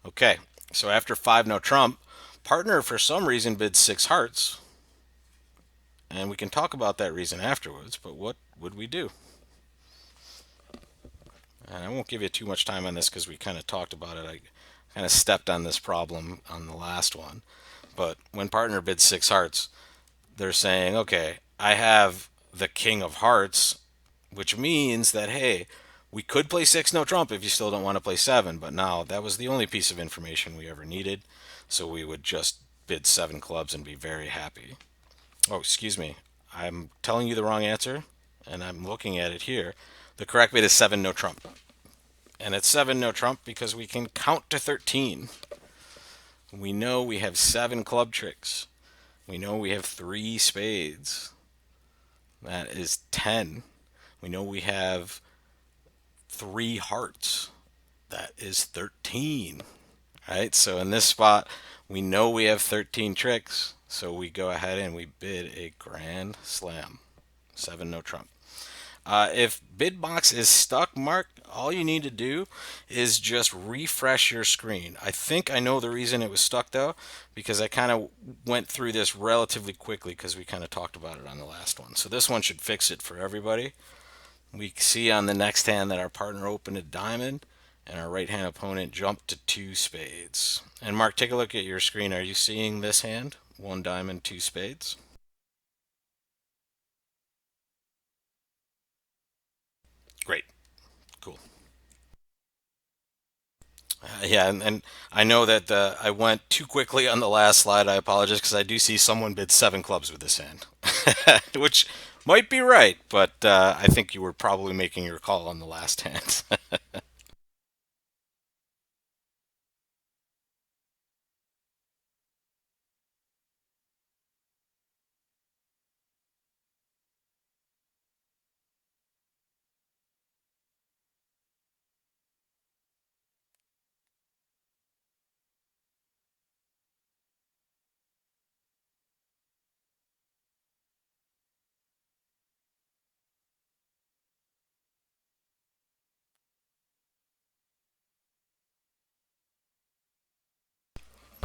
Okay, so after five no trump, partner for some reason bid six hearts, and we can talk about that reason afterwards. But what would we do? And I won't give you too much time on this because we kind of talked about it. I kind of stepped on this problem on the last one. But when partner bids six hearts, they're saying, okay, I have the king of hearts, which means that, hey, we could play six no trump if you still don't want to play seven. But now that was the only piece of information we ever needed. So we would just bid seven clubs and be very happy. Oh, excuse me. I'm telling you the wrong answer, and I'm looking at it here. The correct bid is seven no trump. And it's seven no trump because we can count to 13. We know we have seven club tricks. We know we have three spades. That is 10. We know we have three hearts. That is 13. Right? So in this spot, we know we have 13 tricks. So we go ahead and we bid a grand slam. Seven no trump. If bidbox is stuck, Mark, all you need to do is just refresh your screen. I think I know the reason it was stuck though, because I kind of went through this relatively quickly because we kind of talked about it on the last one. So this one should fix it for everybody. We see on the next hand that our partner opened a diamond and our right hand opponent jumped to two spades. And Mark, take a look at your screen. Are you seeing this hand? One diamond, two spades. Great. Cool. Yeah, and I know that I went too quickly on the last slide. I apologize because I do see someone bid seven clubs with this hand, which might be right, but I think you were probably making your call on the last hand.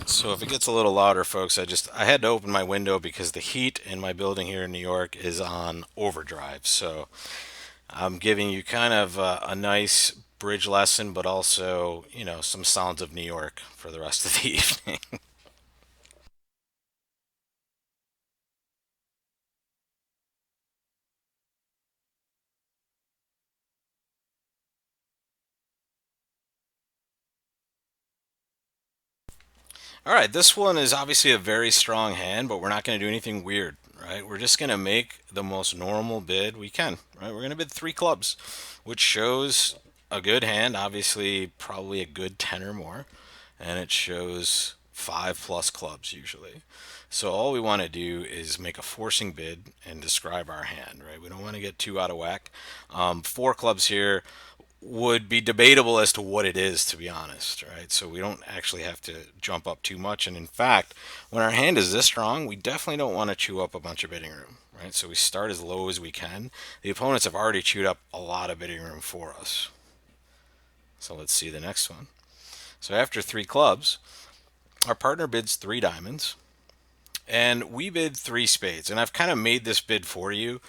So if it gets a little louder, folks, I had to open my window because the heat in my building here in New York is on overdrive. So I'm giving you kind of a nice bridge lesson, but also some sounds of New York for the rest of the evening. All right, this one is obviously a very strong hand, but we're not going to do anything weird, right? We're just going to make the most normal bid we can, right? We're going to bid three clubs, which shows a good hand, obviously, probably a good 10 or more, and it shows five plus clubs usually. So all we want to do is make a forcing bid and describe our hand, right? We don't want to get too out of whack. Four clubs here would be debatable as to what it is, to be honest, right? So we don't actually have to jump up too much. And in fact, when our hand is this strong, we definitely don't want to chew up a bunch of bidding room, right? So we start as low as we can. The opponents have already chewed up a lot of bidding room for us. So let's see the next one. So after three clubs, our partner bids three diamonds, and we bid three spades. And I've kind of made this bid for you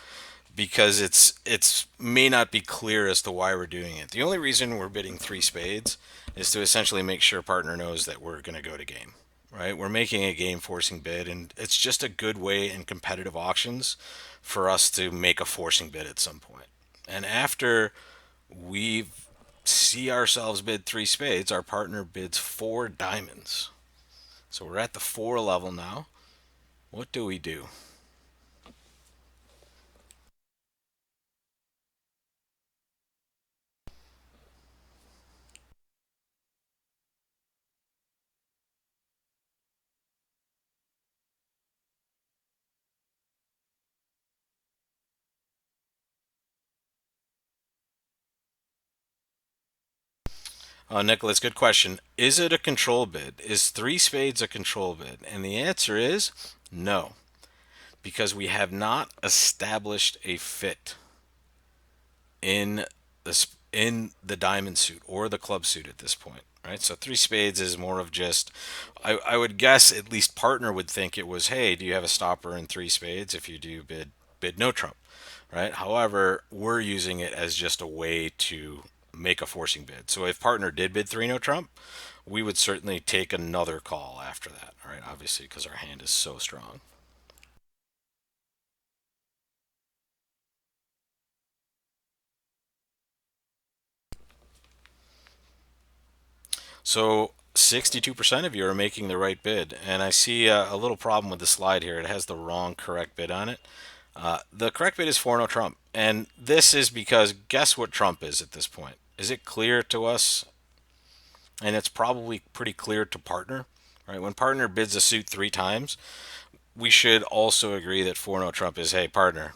because it's may not be clear as to why we're doing it. The only reason we're bidding three spades is to essentially make sure partner knows that we're going to go to game. Right? We're making a game forcing bid, and it's just a good way in competitive auctions for us to make a forcing bid at some point. And after we see ourselves bid three spades, our partner bids four diamonds. So we're at the four level now. What do we do? Nicholas, good question. Is it a control bid? Is three spades a control bid? And the answer is no, because we have not established a fit in the diamond suit or the club suit at this point, right? So three spades is more of just, I would guess at least partner would think it was, hey, do you have a stopper in three spades? If you do, bid no trump, right? However, we're using it as just a way to make a forcing bid. So if partner did bid three no trump, we would certainly take another call after that, all right? Obviously, because our hand is so strong. So 62% of you are making the right bid, and I see a little problem with the slide here. It has the wrong correct bid on it. The correct bid is 4 no Trump, and this is because guess what Trump is at this point? Is it clear to us? And it's probably pretty clear to partner, right? When partner bids a suit three times, we should also agree that 4 no Trump is, hey, partner,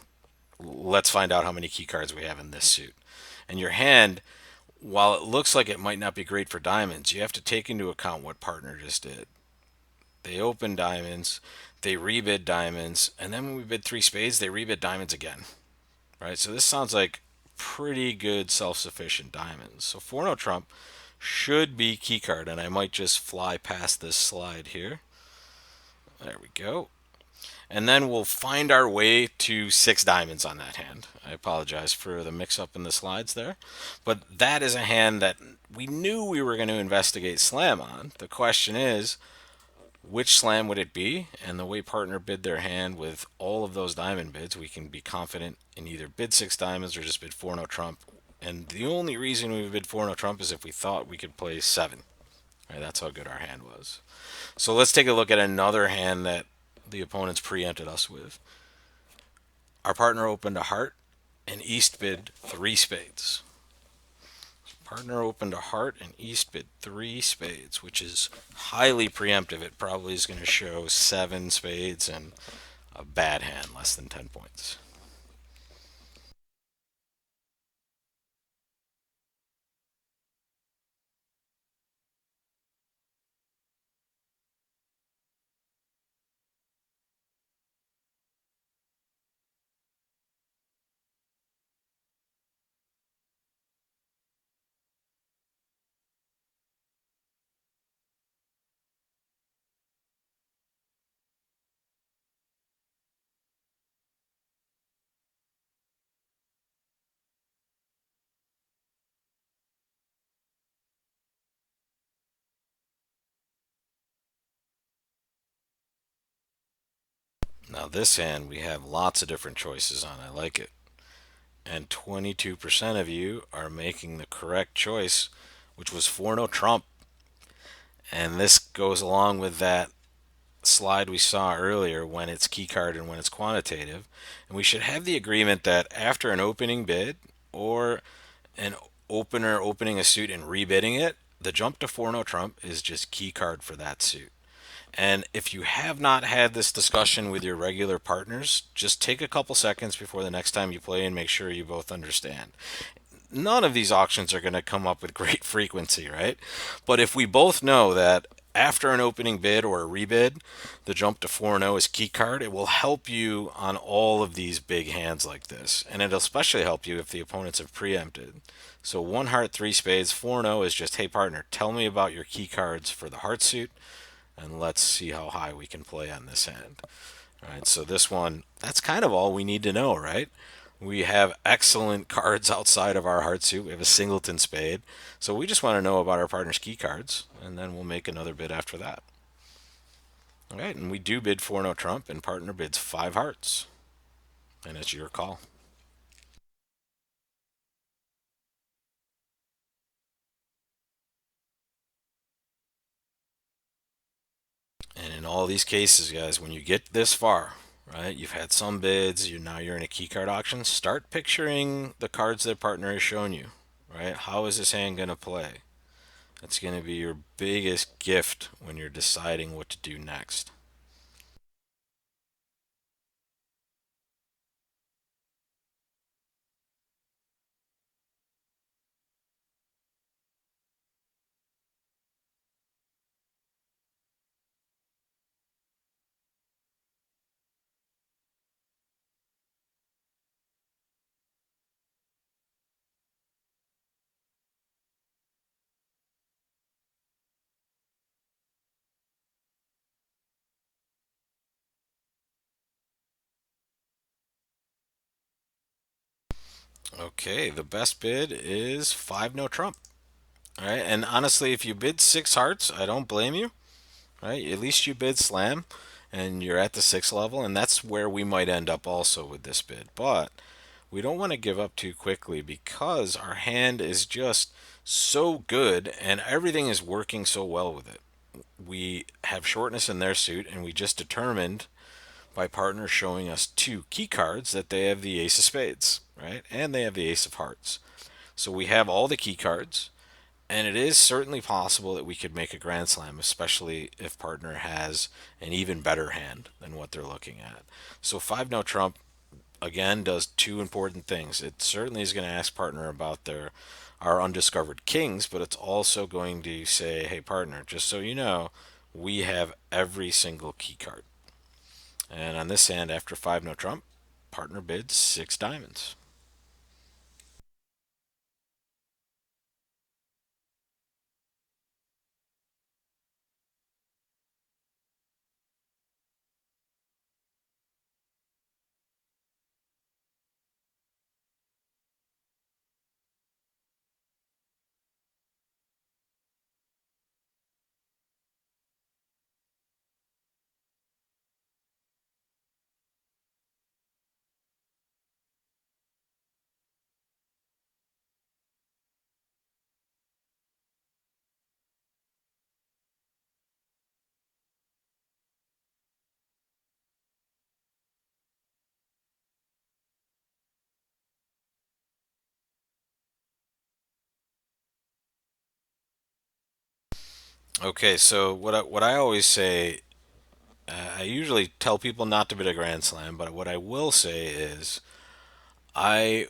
let's find out how many key cards we have in this suit. And your hand, while it looks like it might not be great for diamonds, you have to take into account what partner just did. They open diamonds, they rebid diamonds, and then when we bid three spades, they rebid diamonds again. Right? So this sounds like pretty good self-sufficient diamonds. So 4 no trump should be key card, and I might just fly past this slide here. There we go. And then we'll find our way to six diamonds on that hand. I apologize for the mix up in the slides there. But that is a hand that we knew we were going to investigate slam on. The question is, which slam would it be? And the way partner bid their hand with all of those diamond bids, we can be confident in either bid six diamonds or just bid four no trump. And the only reason we bid four no trump is if we thought we could play seven. Right, that's how good our hand was. So let's take a look at another hand that the opponents preempted us with. Our partner opened a heart and East bid three spades. Partner opened a heart and East bid three spades, which is highly preemptive. It probably is going to show seven spades and a bad hand, less than 10 points. Now, this hand we have lots of different choices on. I like it. And 22% of you are making the correct choice, which was 4 no trump. And this goes along with that slide we saw earlier when it's key card and when it's quantitative. And we should have the agreement that after an opening bid or an opener opening a suit and rebidding it, the jump to 4 no trump is just key card for that suit. And if you have not had this discussion with your regular partners, just take a couple seconds before the next time you play and make sure you both understand. None of these auctions are going to come up with great frequency, right? But if we both know that after an opening bid or a rebid, the jump to 4-0 is key card, it will help you on all of these big hands like this. And it'll especially help you if the opponents have preempted. So one heart, three spades, 4-0 is just, hey partner, tell me about your key cards for the heart suit, and let's see how high we can play on this hand. All right, so this one, that's kind of all we need to know, right? We have excellent cards outside of our heart suit. We have a singleton spade. So we just want to know about our partner's key cards, and then we'll make another bid after that. All right, and we do bid 4 no trump, and partner bids five hearts. And it's your call. And in all these cases, guys, when you get this far, right, you've had some bids, you're in a key card auction, start picturing the cards that partner has shown you, right? How is this hand going to play? That's going to be your biggest gift when you're deciding what to do next. Okay, the best bid is five no trump. All right, and honestly, if you bid six hearts, I don't blame you. Right, at least you bid slam, and you're at the six level, and that's where we might end up also with this bid. But we don't want to give up too quickly because our hand is just so good, and everything is working so well with it. We have shortness in their suit, and we just determined by partner showing us two key cards that they have the ace of spades, right? And they have the ace of hearts. So we have all the key cards, and it is certainly possible that we could make a grand slam, especially if partner has an even better hand than what they're looking at. So five no trump again does two important things. It certainly is going to ask partner about their our undiscovered kings, but it's also going to say, "Hey partner, just so you know, we have every single key card." And on this hand, after five no trump, partner bids six diamonds. Okay, so what I always say, I usually tell people not to bid a grand slam, but what I will say is I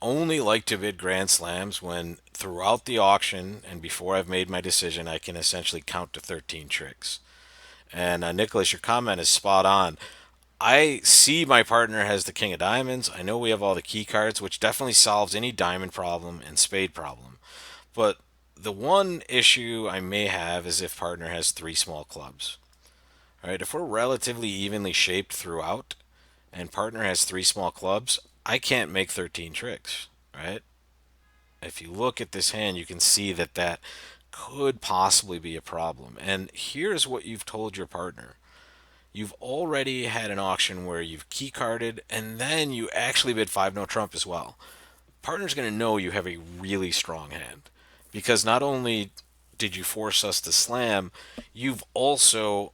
only like to bid grand slams when throughout the auction and before I've made my decision, I can essentially count to 13 tricks. And Nicholas, your comment is spot on. I see my partner has the king of diamonds. I know we have all the key cards, which definitely solves any diamond problem and spade problem. But the one issue I may have is if partner has three small clubs. All right, if we're relatively evenly shaped throughout and partner has three small clubs, I can't make 13 tricks, right? If you look at this hand, you can see that that could possibly be a problem. And here's what you've told your partner. You've already had an auction where you've key carded and then you actually bid five no trump as well. Partner's going to know you have a really strong hand because not only did you force us to slam, you've also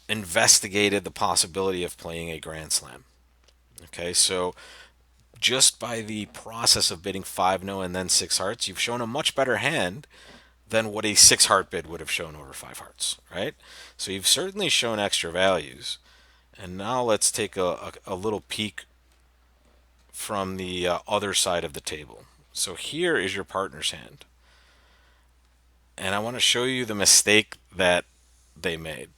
investigated the possibility of playing a grand slam. Okay, so just by the process of bidding five no and then six hearts, you've shown a much better hand than what a six heart bid would have shown over five hearts, right? So you've certainly shown extra values. And now let's take a little peek from the other side of the table. So here is your partner's hand. And I want to show you the mistake that they made.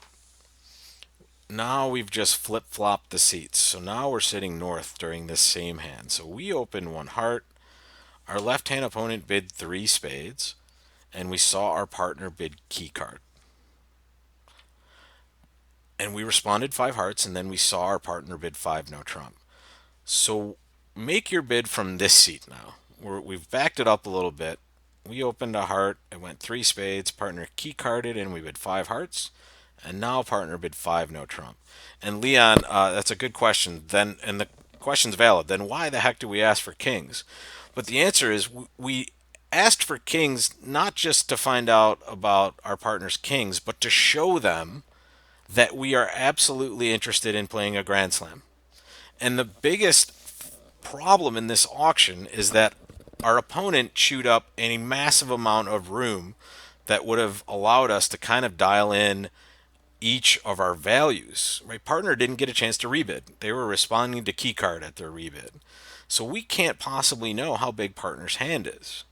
Now we've just flip flopped the seats. So now we're sitting north during this same hand. So we opened one heart. Our left hand opponent bid three spades. And we saw our partner bid key card. And we responded five hearts. And then we saw our partner bid five no trump. So make your bid from this seat now. We've backed it up a little bit. We opened a heart. It went three spades. Partner key carded and we bid five hearts. And now partner bid five no trump. And Leon, that's a good question. Then and the question's valid. Then why the heck do we ask for kings? But the answer is we asked for kings not just to find out about our partner's kings, but to show them that we are absolutely interested in playing a grand slam. And the biggest problem in this auction is that our opponent chewed up a massive amount of room that would have allowed us to kind of dial in each of our values. Right? Partner didn't get a chance to rebid. They were responding to keycard at their rebid. So we can't possibly know how big partner's hand is.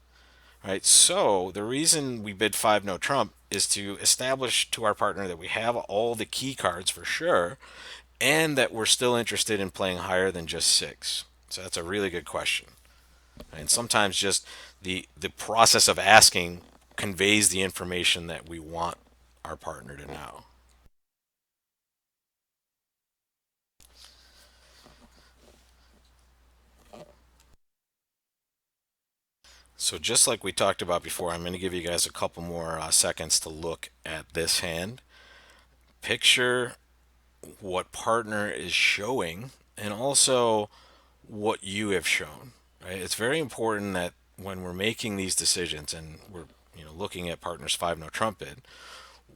Right? So the reason we bid five no trump is to establish to our partner that we have all the key cards for sure and that we're still interested in playing higher than just six. So that's a really good question. And sometimes just the process of asking conveys the information that we want our partner to know. So just like we talked about before, I'm going to give you guys a couple more seconds to look at this hand. Picture what partner is showing and also what you have shown. Right? It's very important that when we're making these decisions and we're looking at partners five no trump bid,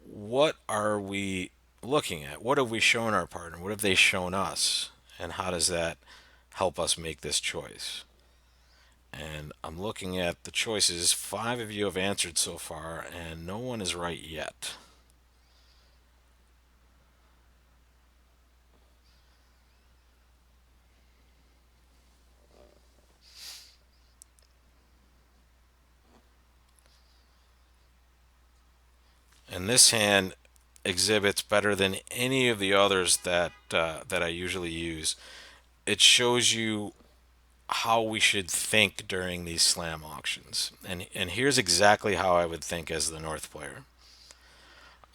what are we looking at? What have we shown our partner? What have they shown us? And how does that help us make this choice? And I'm looking at the choices. Five of you have answered so far, and no one is right yet. And this hand exhibits better than any of the others that I usually use. It shows you how we should think during these slam auctions. And here's exactly how I would think as the North player.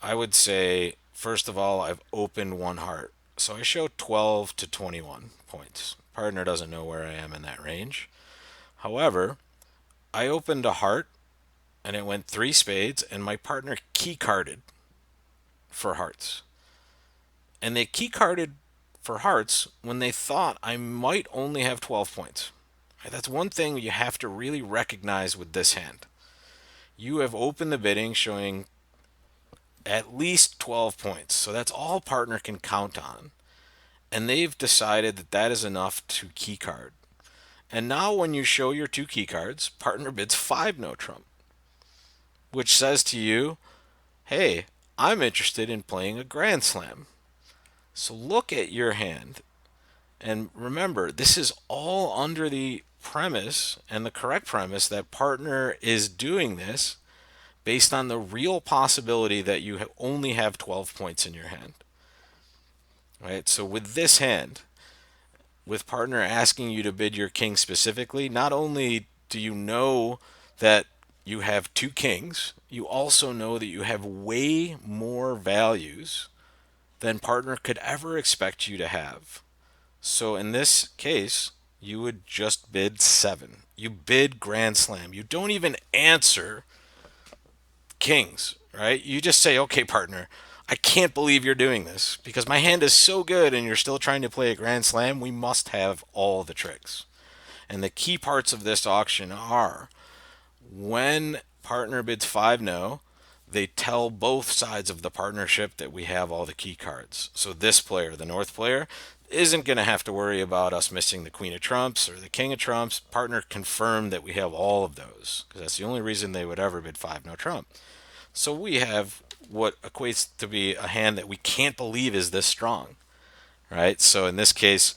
I would say, first of all, I've opened one heart. So I show 12 to 21 points. Partner doesn't know where I am in that range. However, I opened a heart and it went three spades, and my partner key carded for hearts. And they key carded for hearts when they thought I might only have 12 points. That's one thing you have to really recognize with this hand. You have opened the bidding showing at least 12 points. So that's all partner can count on. And they've decided that that is enough to key card. And now when you show your two key cards, partner bids five no trump, which says to you, hey, I'm interested in playing a grand slam. So look at your hand. And remember, this is all under the premise and the correct premise that partner is doing this based on the real possibility that you only have 12 points in your hand. Right? So with this hand, with partner asking you to bid your king specifically, not only do you know that you have two kings, you also know that you have way more values than partner could ever expect you to have. So in this case, you would just bid seven. You bid grand slam. You don't even answer kings, right? You just say, okay, partner, I can't believe you're doing this because my hand is so good and you're still trying to play a grand slam. We must have all the tricks. And the key parts of this auction are when partner bids five no, they tell both sides of the partnership that we have all the key cards. So this player, the North player, isn't going to have to worry about us missing the Queen of Trumps or the King of Trumps. Partner confirmed that we have all of those because that's the only reason they would ever bid five no Trump. So we have what equates to be a hand that we can't believe is this strong, right? So in this case,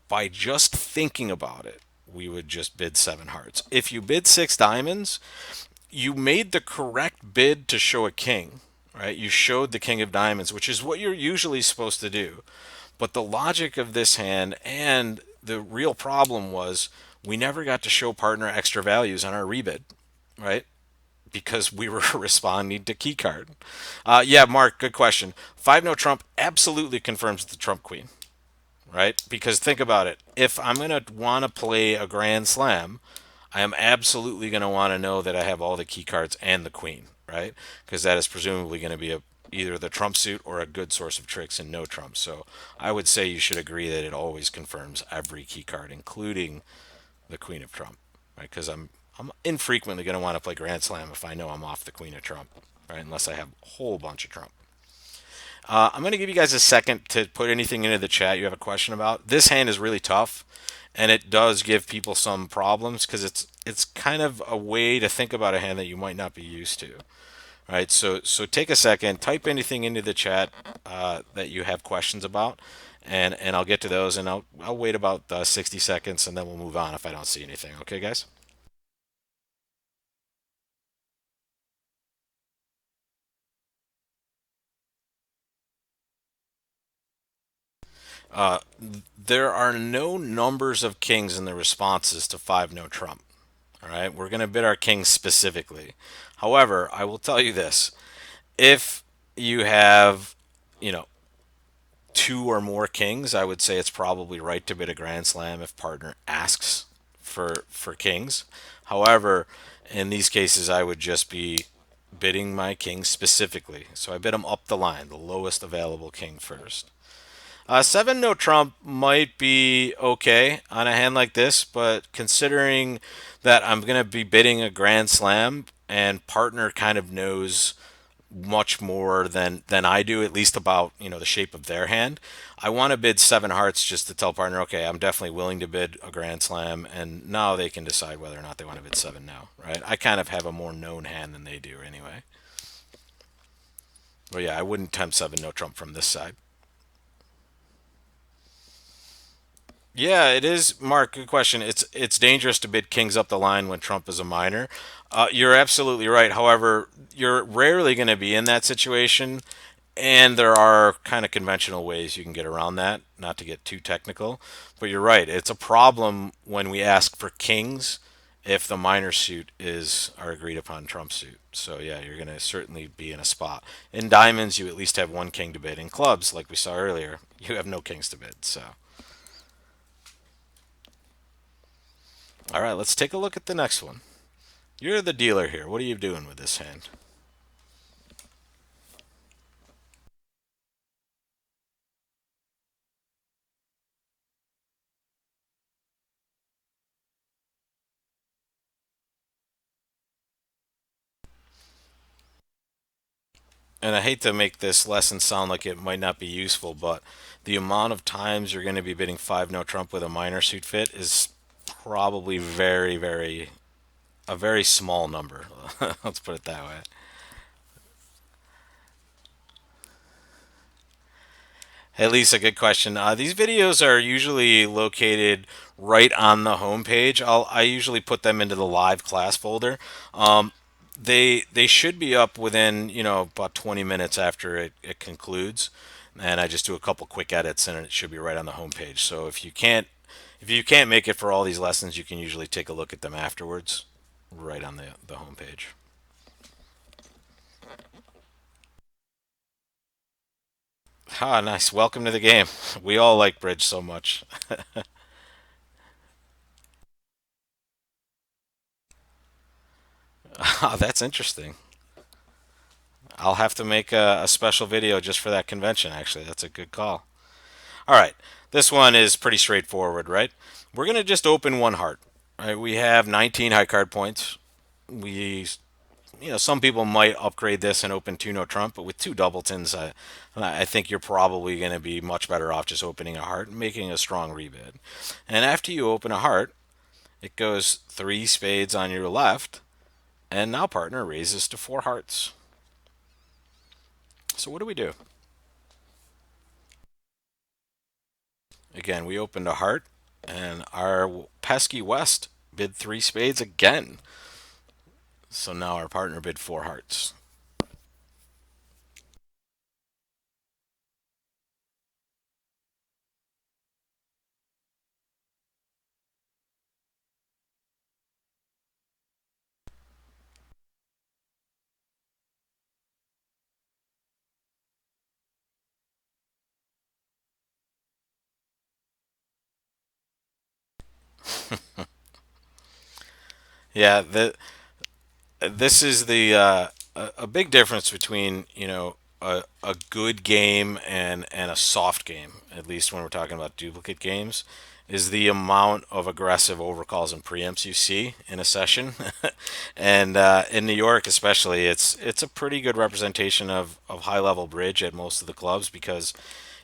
by just thinking about it, we would just bid seven hearts. If you bid six diamonds, you made the correct bid to show a king, right? You showed the king of diamonds, which is what you're usually supposed to do. But the logic of this hand and the real problem was we never got to show partner extra values on our rebid, right? Because we were responding to keycard. Yeah, Mark, good question. Five no Trump absolutely confirms the Trump Queen, right? Because think about it. If I'm going to want to play a Grand Slam, I am absolutely going to want to know that I have all the key cards and the Queen, right? Because that is presumably going to be either the Trump suit or a good source of tricks and no Trump. So I would say you should agree that it always confirms every key card, including the Queen of Trump, right? Because I'm infrequently going to want to play Grand Slam if I know I'm off the Queen of Trump, right? Unless I have a whole bunch of Trump. I'm going to give you guys a second to put anything into the chat you have a question about. This hand is really tough, and it does give people some problems because it's kind of a way to think about a hand that you might not be used to. Right, so take a second, type anything into the chat that you have questions about, and I'll get to those, and I'll wait about 60 seconds, and then we'll move on if I don't see anything. Okay, guys? Uh, there are no numbers of kings in the responses to five no Trump. All right, we're going to bid our kings specifically. However, I will tell you this: if you have, you know, two or more kings, I would say it's probably right to bid a grand slam if partner asks for kings. However, in these cases, I would just be bidding my king specifically. So I bid him up the line, the lowest available king first. Seven no trump might be okay on a hand like this, but considering that I'm going to be bidding a grand slam and partner kind of knows much more than I do, at least about the shape of their hand. I want to bid seven hearts just to tell partner, okay, I'm definitely willing to bid a grand slam, and now they can decide whether or not they want to bid seven now, right? I kind of have a more known hand than they do anyway. But yeah, I wouldn't tempt seven no trump from this side. Yeah, it is, Mark. Good question. It's dangerous to bid kings up the line when Trump is a minor. You're absolutely right. However, you're rarely going to be in that situation, and there are kind of conventional ways you can get around that. Not to get too technical, but you're right. It's a problem when we ask for kings if the minor suit is our agreed upon Trump suit. So yeah, you're going to certainly be in a spot. In diamonds, you at least have one king to bid. In clubs, like we saw earlier, you have no kings to bid. So. All right, let's take a look at the next one. You're the dealer here. What are you doing with this hand? And I hate to make this lesson sound like it might not be useful, but the amount of times you're going to be bidding five no trump with a minor suit fit is probably a very small number. Let's put it that way. Hey Lisa, good question. These videos are usually located right on the homepage. I usually put them into the live class folder. They should be up within about 20 minutes after it concludes, and I just do a couple quick edits and it should be right on the homepage. So if you can't make it for all these lessons, you can usually take a look at them afterwards, right on the homepage. Ah, nice. Welcome to the game. We all like bridge so much. Ah, that's interesting. I'll have to make a special video just for that convention, actually. That's a good call. All right. This one is pretty straightforward, right? We're going to just open one heart. Right? We have 19 high card points. We, some people might upgrade this and open two no trump, but with two doubletons, I think you're probably going to be much better off just opening a heart and making a strong rebid. And after you open a heart, it goes three spades on your left, and now partner raises to four hearts. So what do we do? Again, we opened a heart, and our pesky West bid three spades again. So now our partner bid four hearts. Yeah, this is the a big difference between a good game and a soft game. At least when we're talking about duplicate games, is the amount of aggressive overcalls and preempts you see in a session, and in New York especially, it's a pretty good representation of high level bridge at most of the clubs because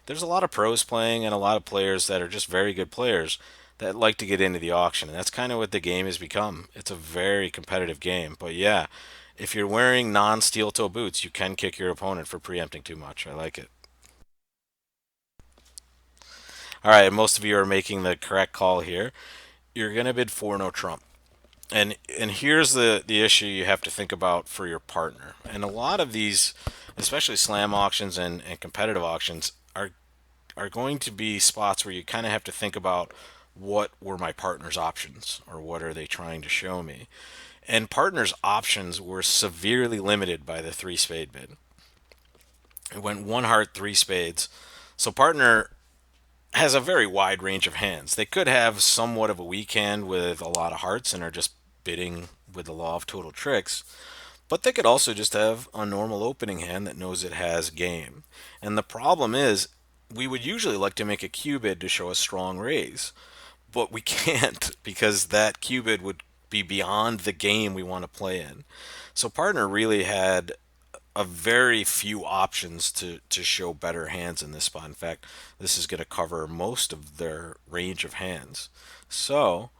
there's a lot of pros playing and a lot of players that are just very good players that like to get into the auction. And that's kind of what the game has become. It's a very competitive game. But yeah, if you're wearing non steel toe boots, you can kick your opponent for preempting too much. I like it. All right, most of you are making the correct call here. You're going to bid four no trump. And here's the issue you have to think about for your partner. And a lot of these, especially slam auctions and competitive auctions, are going to be spots where you kind of have to think about what were my partner's options or what are they trying to show me. And partner's options were severely limited by the three spade bid. It went one heart, three spades. So partner has a very wide range of hands. They could have somewhat of a weak hand with a lot of hearts and are just bidding with the law of total tricks, but they could also just have a normal opening hand that knows it has game. And the problem is, we would usually like to make a Q bid to show a strong raise, but we can't because that Q bid would be beyond the game we want to play in. So partner really had a very few options to show better hands in this spot. In fact, this is going to cover most of their range of hands. So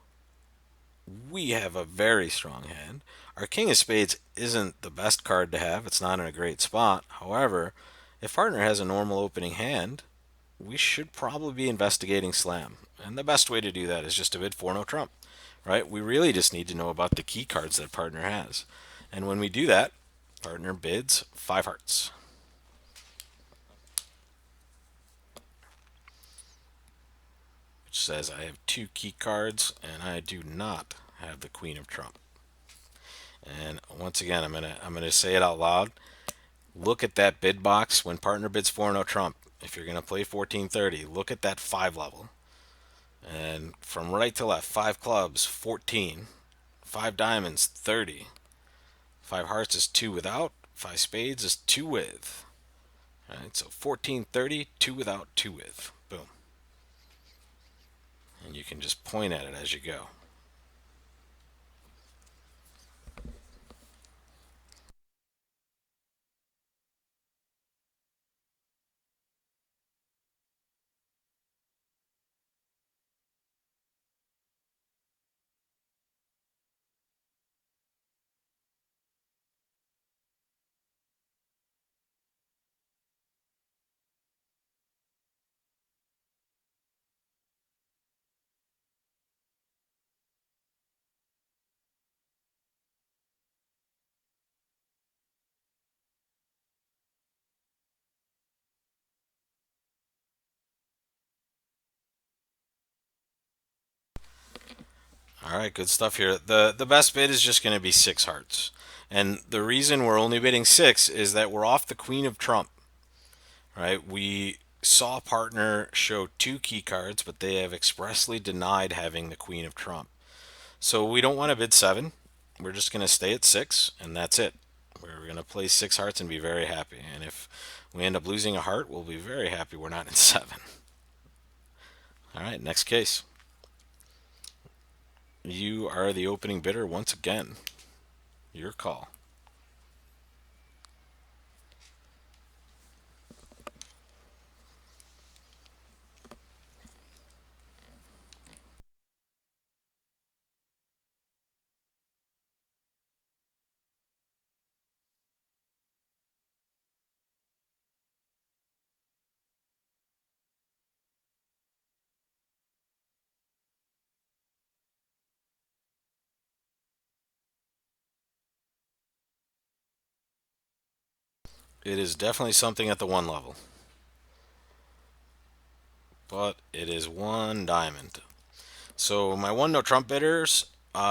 we have a very strong hand. Our King of Spades isn't the best card to have. It's not in a great spot. However, if partner has a normal opening hand, we should probably be investigating slam. And the best way to do that is just to bid for no trump, right? We really just need to know about the key cards that partner has. And when we do that, partner bids five hearts, which says I have two key cards and I do not have the queen of trump. And once again, I'm gonna say it out loud. Look at that bid box when partner bids 4 no trump. If you're gonna play 1430, look at that 5 level. And from right to left, 5 clubs, 14. 5 diamonds, 30. 5 hearts is 2 without. 5 spades is 2 with. Alright, so 14, 30, 2 without, 2 with. Boom. And you can just point at it as you go. All right, good stuff here. The best bid is just going to be 6 hearts. And the reason we're only bidding 6 is that we're off the queen of trump, right? We saw partner show 2 key cards, but they have expressly denied having the queen of trump. So we don't want to bid 7. We're just going to stay at 6 and that's it. We're going to play 6 hearts and be very happy. And if we end up losing a heart, we'll be very happy we're not in 7. All right, next case. You are the opening bidder once again. Your call. It is definitely something at the 1 level, but it is 1 diamond. So my 1 no trump bidders,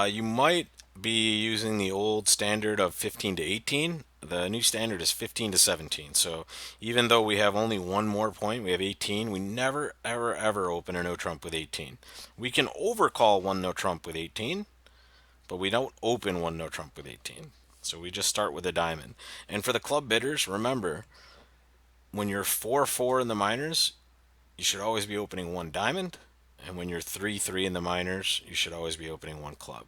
you might be using the old standard of 15 to 18. The new standard is 15 to 17. So even though we have only one more point, we have 18, we never, ever, ever open a no trump with 18. We can overcall 1 no trump with 18, but we don't open 1 no trump with 18. So we just start with a diamond. And for the club bidders, remember, when you're 4-4 in the minors, you should always be opening 1 diamond. And when you're 3-3 in the minors, you should always be opening 1 club.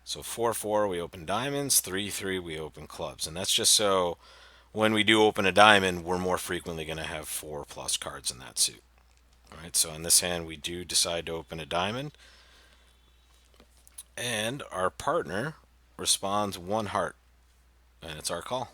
So 4-4, we open diamonds. 3-3, we open clubs. And that's just so when we do open a diamond, we're more frequently going to have 4 plus cards in that suit. All right, so in this hand, we do decide to open a diamond. And our partner responds 1 heart. And it's our call.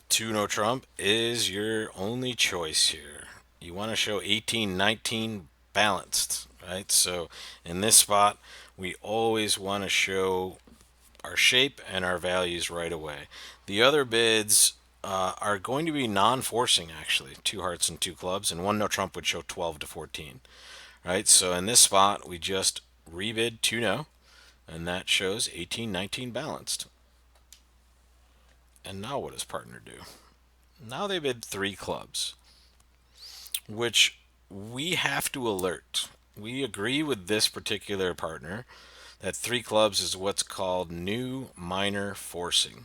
Two no trump is your only choice here. You want to show 18, 19, balanced, right? So in this spot, we always want to show our shape and our values right away. The other bids are going to be non-forcing, actually. Two hearts and two clubs, and one no trump would show 12 to 14, right? So in this spot, we just rebid two no, and that shows 18, 19 balanced. And now what does partner do? Now they bid three clubs, which we have to alert. We agree with this particular partner that three clubs is what's called new minor forcing.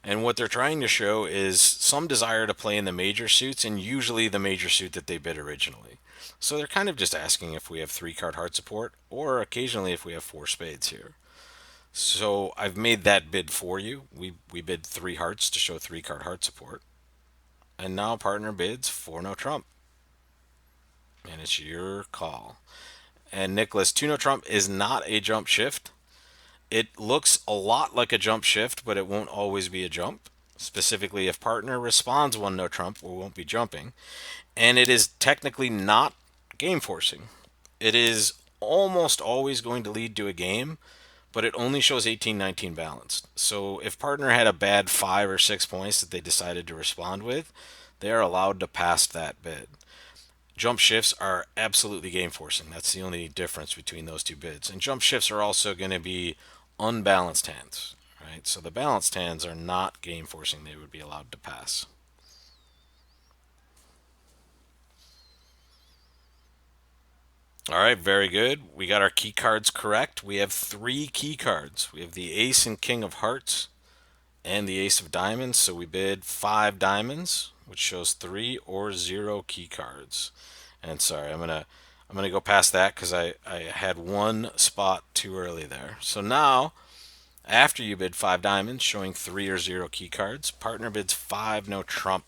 And what they're trying to show is some desire to play in the major suits, and usually the major suit that they bid originally. So they're kind of just asking if we have three card heart support, or occasionally if we have four spades here. So I've made that bid for you. We bid three hearts to show three card heart support. And now partner bids four no trump. And it's your call. And Nicholas, two no trump is not a jump shift. It looks a lot like a jump shift, but it won't always be a jump. Specifically, if partner responds one no trump, we won't be jumping. And it is technically not game forcing. It is almost always going to lead to a game, but it only shows 18-19 balanced. So if partner had a bad 5 or 6 points that they decided to respond with, they are allowed to pass that bid. Jump shifts are absolutely game forcing. That's the only difference between those two bids. And jump shifts are also going to be unbalanced hands, right? So the balanced hands are not game forcing. They would be allowed to pass. All right, very good. We got our key cards correct. We have three key cards. We have the ace and king of hearts and the ace of diamonds. So we bid five diamonds, which shows 3 or 0 key cards. And sorry, I'm gonna go past that because I had one spot too early there. So now, after you bid five diamonds, showing 3 or 0 key cards, partner bids five no trump,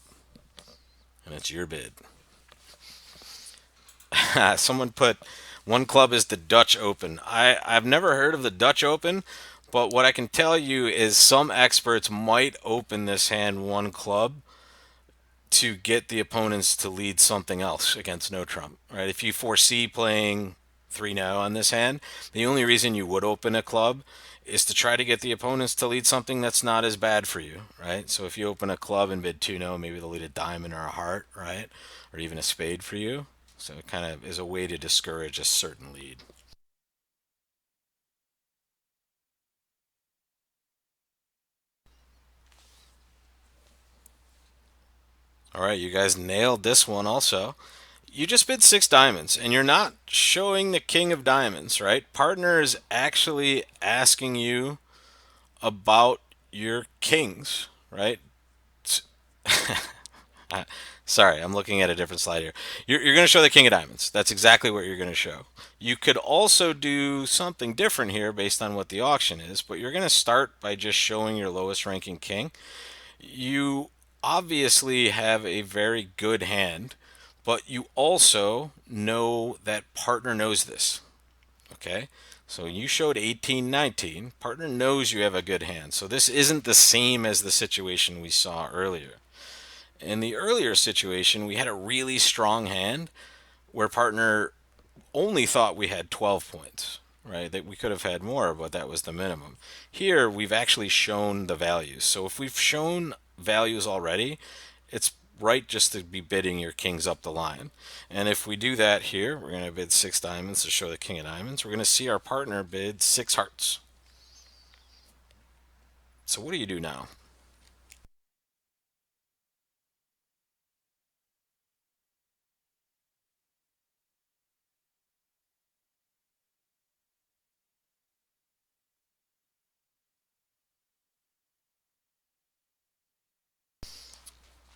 and it's your bid. Someone put one club is the Dutch Open. I've never heard of the Dutch Open, but what I can tell you is some experts might open this hand one club to get the opponents to lead something else against no trump, right? If you foresee playing 3 no on this hand, the only reason you would open a club is to try to get the opponents to lead something that's not as bad for you, right? So if you open a club and bid 2 no, maybe they'll lead a diamond or a heart, right? Or even a spade for you. So it kind of is a way to discourage a certain lead. All right, you guys nailed this one also. You just bid six diamonds and you're not showing the king of diamonds, right? Partner is actually asking you about your kings, right? Sorry, I'm looking at a different slide here. You're going to show the king of diamonds. That's exactly what you're going to show. You could also do something different here based on what the auction is, but you're going to start by just showing your lowest ranking king. You obviously have a very good hand, but you also know that partner knows this. Okay? So you showed 18-19. Partner knows you have a good hand. So this isn't the same as the situation we saw earlier. In the earlier situation, we had a really strong hand where partner only thought we had 12 points, right? That we could have had more, but that was the minimum. Here, we've actually shown the values. So if we've shown values already, it's right just to be bidding your kings up the line. And if we do that here, we're going to bid six diamonds to show the king of diamonds. We're going to see our partner bid six hearts. So what do you do now?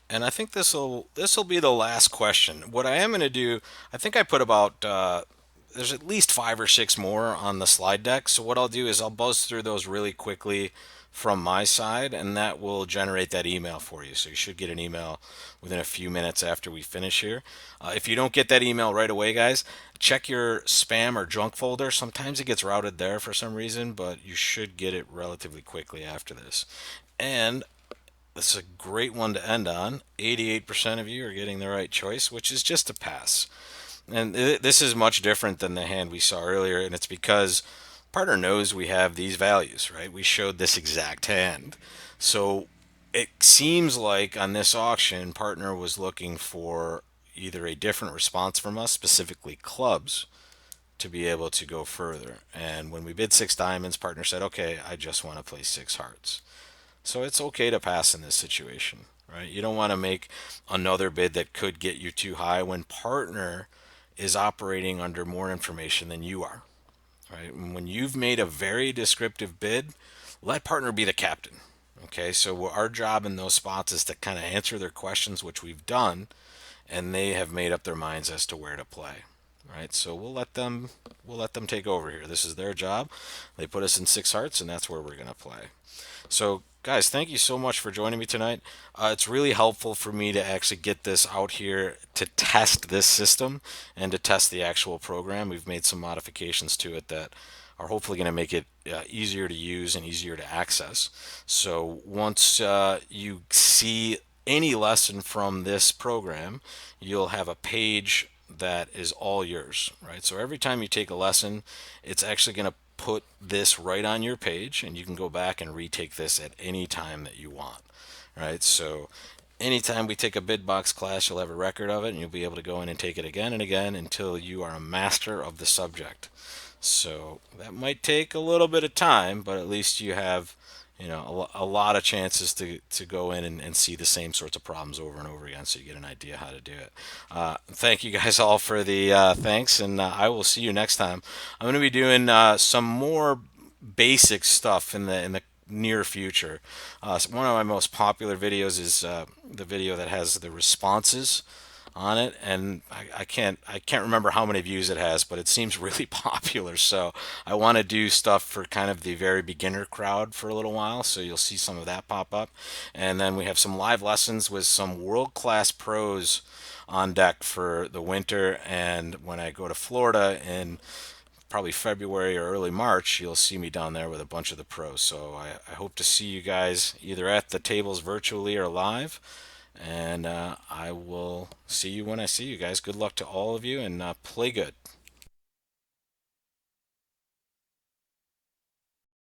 And I think this will be the last question. What I am going to do, I think I put about there's at least 5 or 6 more on the slide deck. So what I'll do is I'll buzz through those really quickly from my side, and that will generate that email for you. So you should get an email within a few minutes after we finish here. If you don't get that email right away, guys, check your spam or junk folder. Sometimes it gets routed there for some reason, but you should get it relatively quickly after this. And this is a great one to end on. 88% of you are getting the right choice, which is just a pass. And this is much different than the hand we saw earlier, and it's because partner knows we have these values, right? We showed this exact hand. So it seems like on this auction, partner was looking for either a different response from us, specifically clubs, to be able to go further. And when we bid six diamonds, partner said, okay, I just want to play six hearts. So it's okay to pass in this situation, right? You don't want to make another bid that could get you too high when partner is operating under more information than you are, right? And when you've made a very descriptive bid, let partner be the captain. Okay, so our job in those spots is to kind of answer their questions, which we've done, and they have made up their minds as to where to play. Right, so we'll let them take over here. This is their job. They put us in six hearts, and that's where we're gonna play. So, guys, thank you so much for joining me tonight. It's really helpful for me to actually get this out here to test this system and to test the actual program. We've made some modifications to it that are hopefully going to make it easier to use and easier to access. So, once you see any lesson from this program, you'll have a page that is all yours, right? So every time you take a lesson, it's actually going to put this right on your page, and you can go back and retake this at any time that you want, right? So anytime we take a bidbox class, you'll have a record of it, and you'll be able to go in and take it again and again until you are a master of the subject. So that might take a little bit of time, but at least you have, a lot of chances to go in and see the same sorts of problems over and over again, so you get an idea how to do it. Thank you guys all for the thanks, and I will see you next time. I'm going to be doing some more basic stuff in the near future. So one of my most popular videos is the video that has the responses on it, and I can't remember how many views it has, but it seems really popular. So I want to do stuff for kind of the very beginner crowd for a little while. So you'll see some of that pop up, and then we have some live lessons with some world class pros on deck for the winter. And when I go to Florida in probably February or early March, you'll see me down there with a bunch of the pros. So I hope to see you guys either at the tables virtually or live. And I will see you when I see you guys. Good luck to all of you, and play good.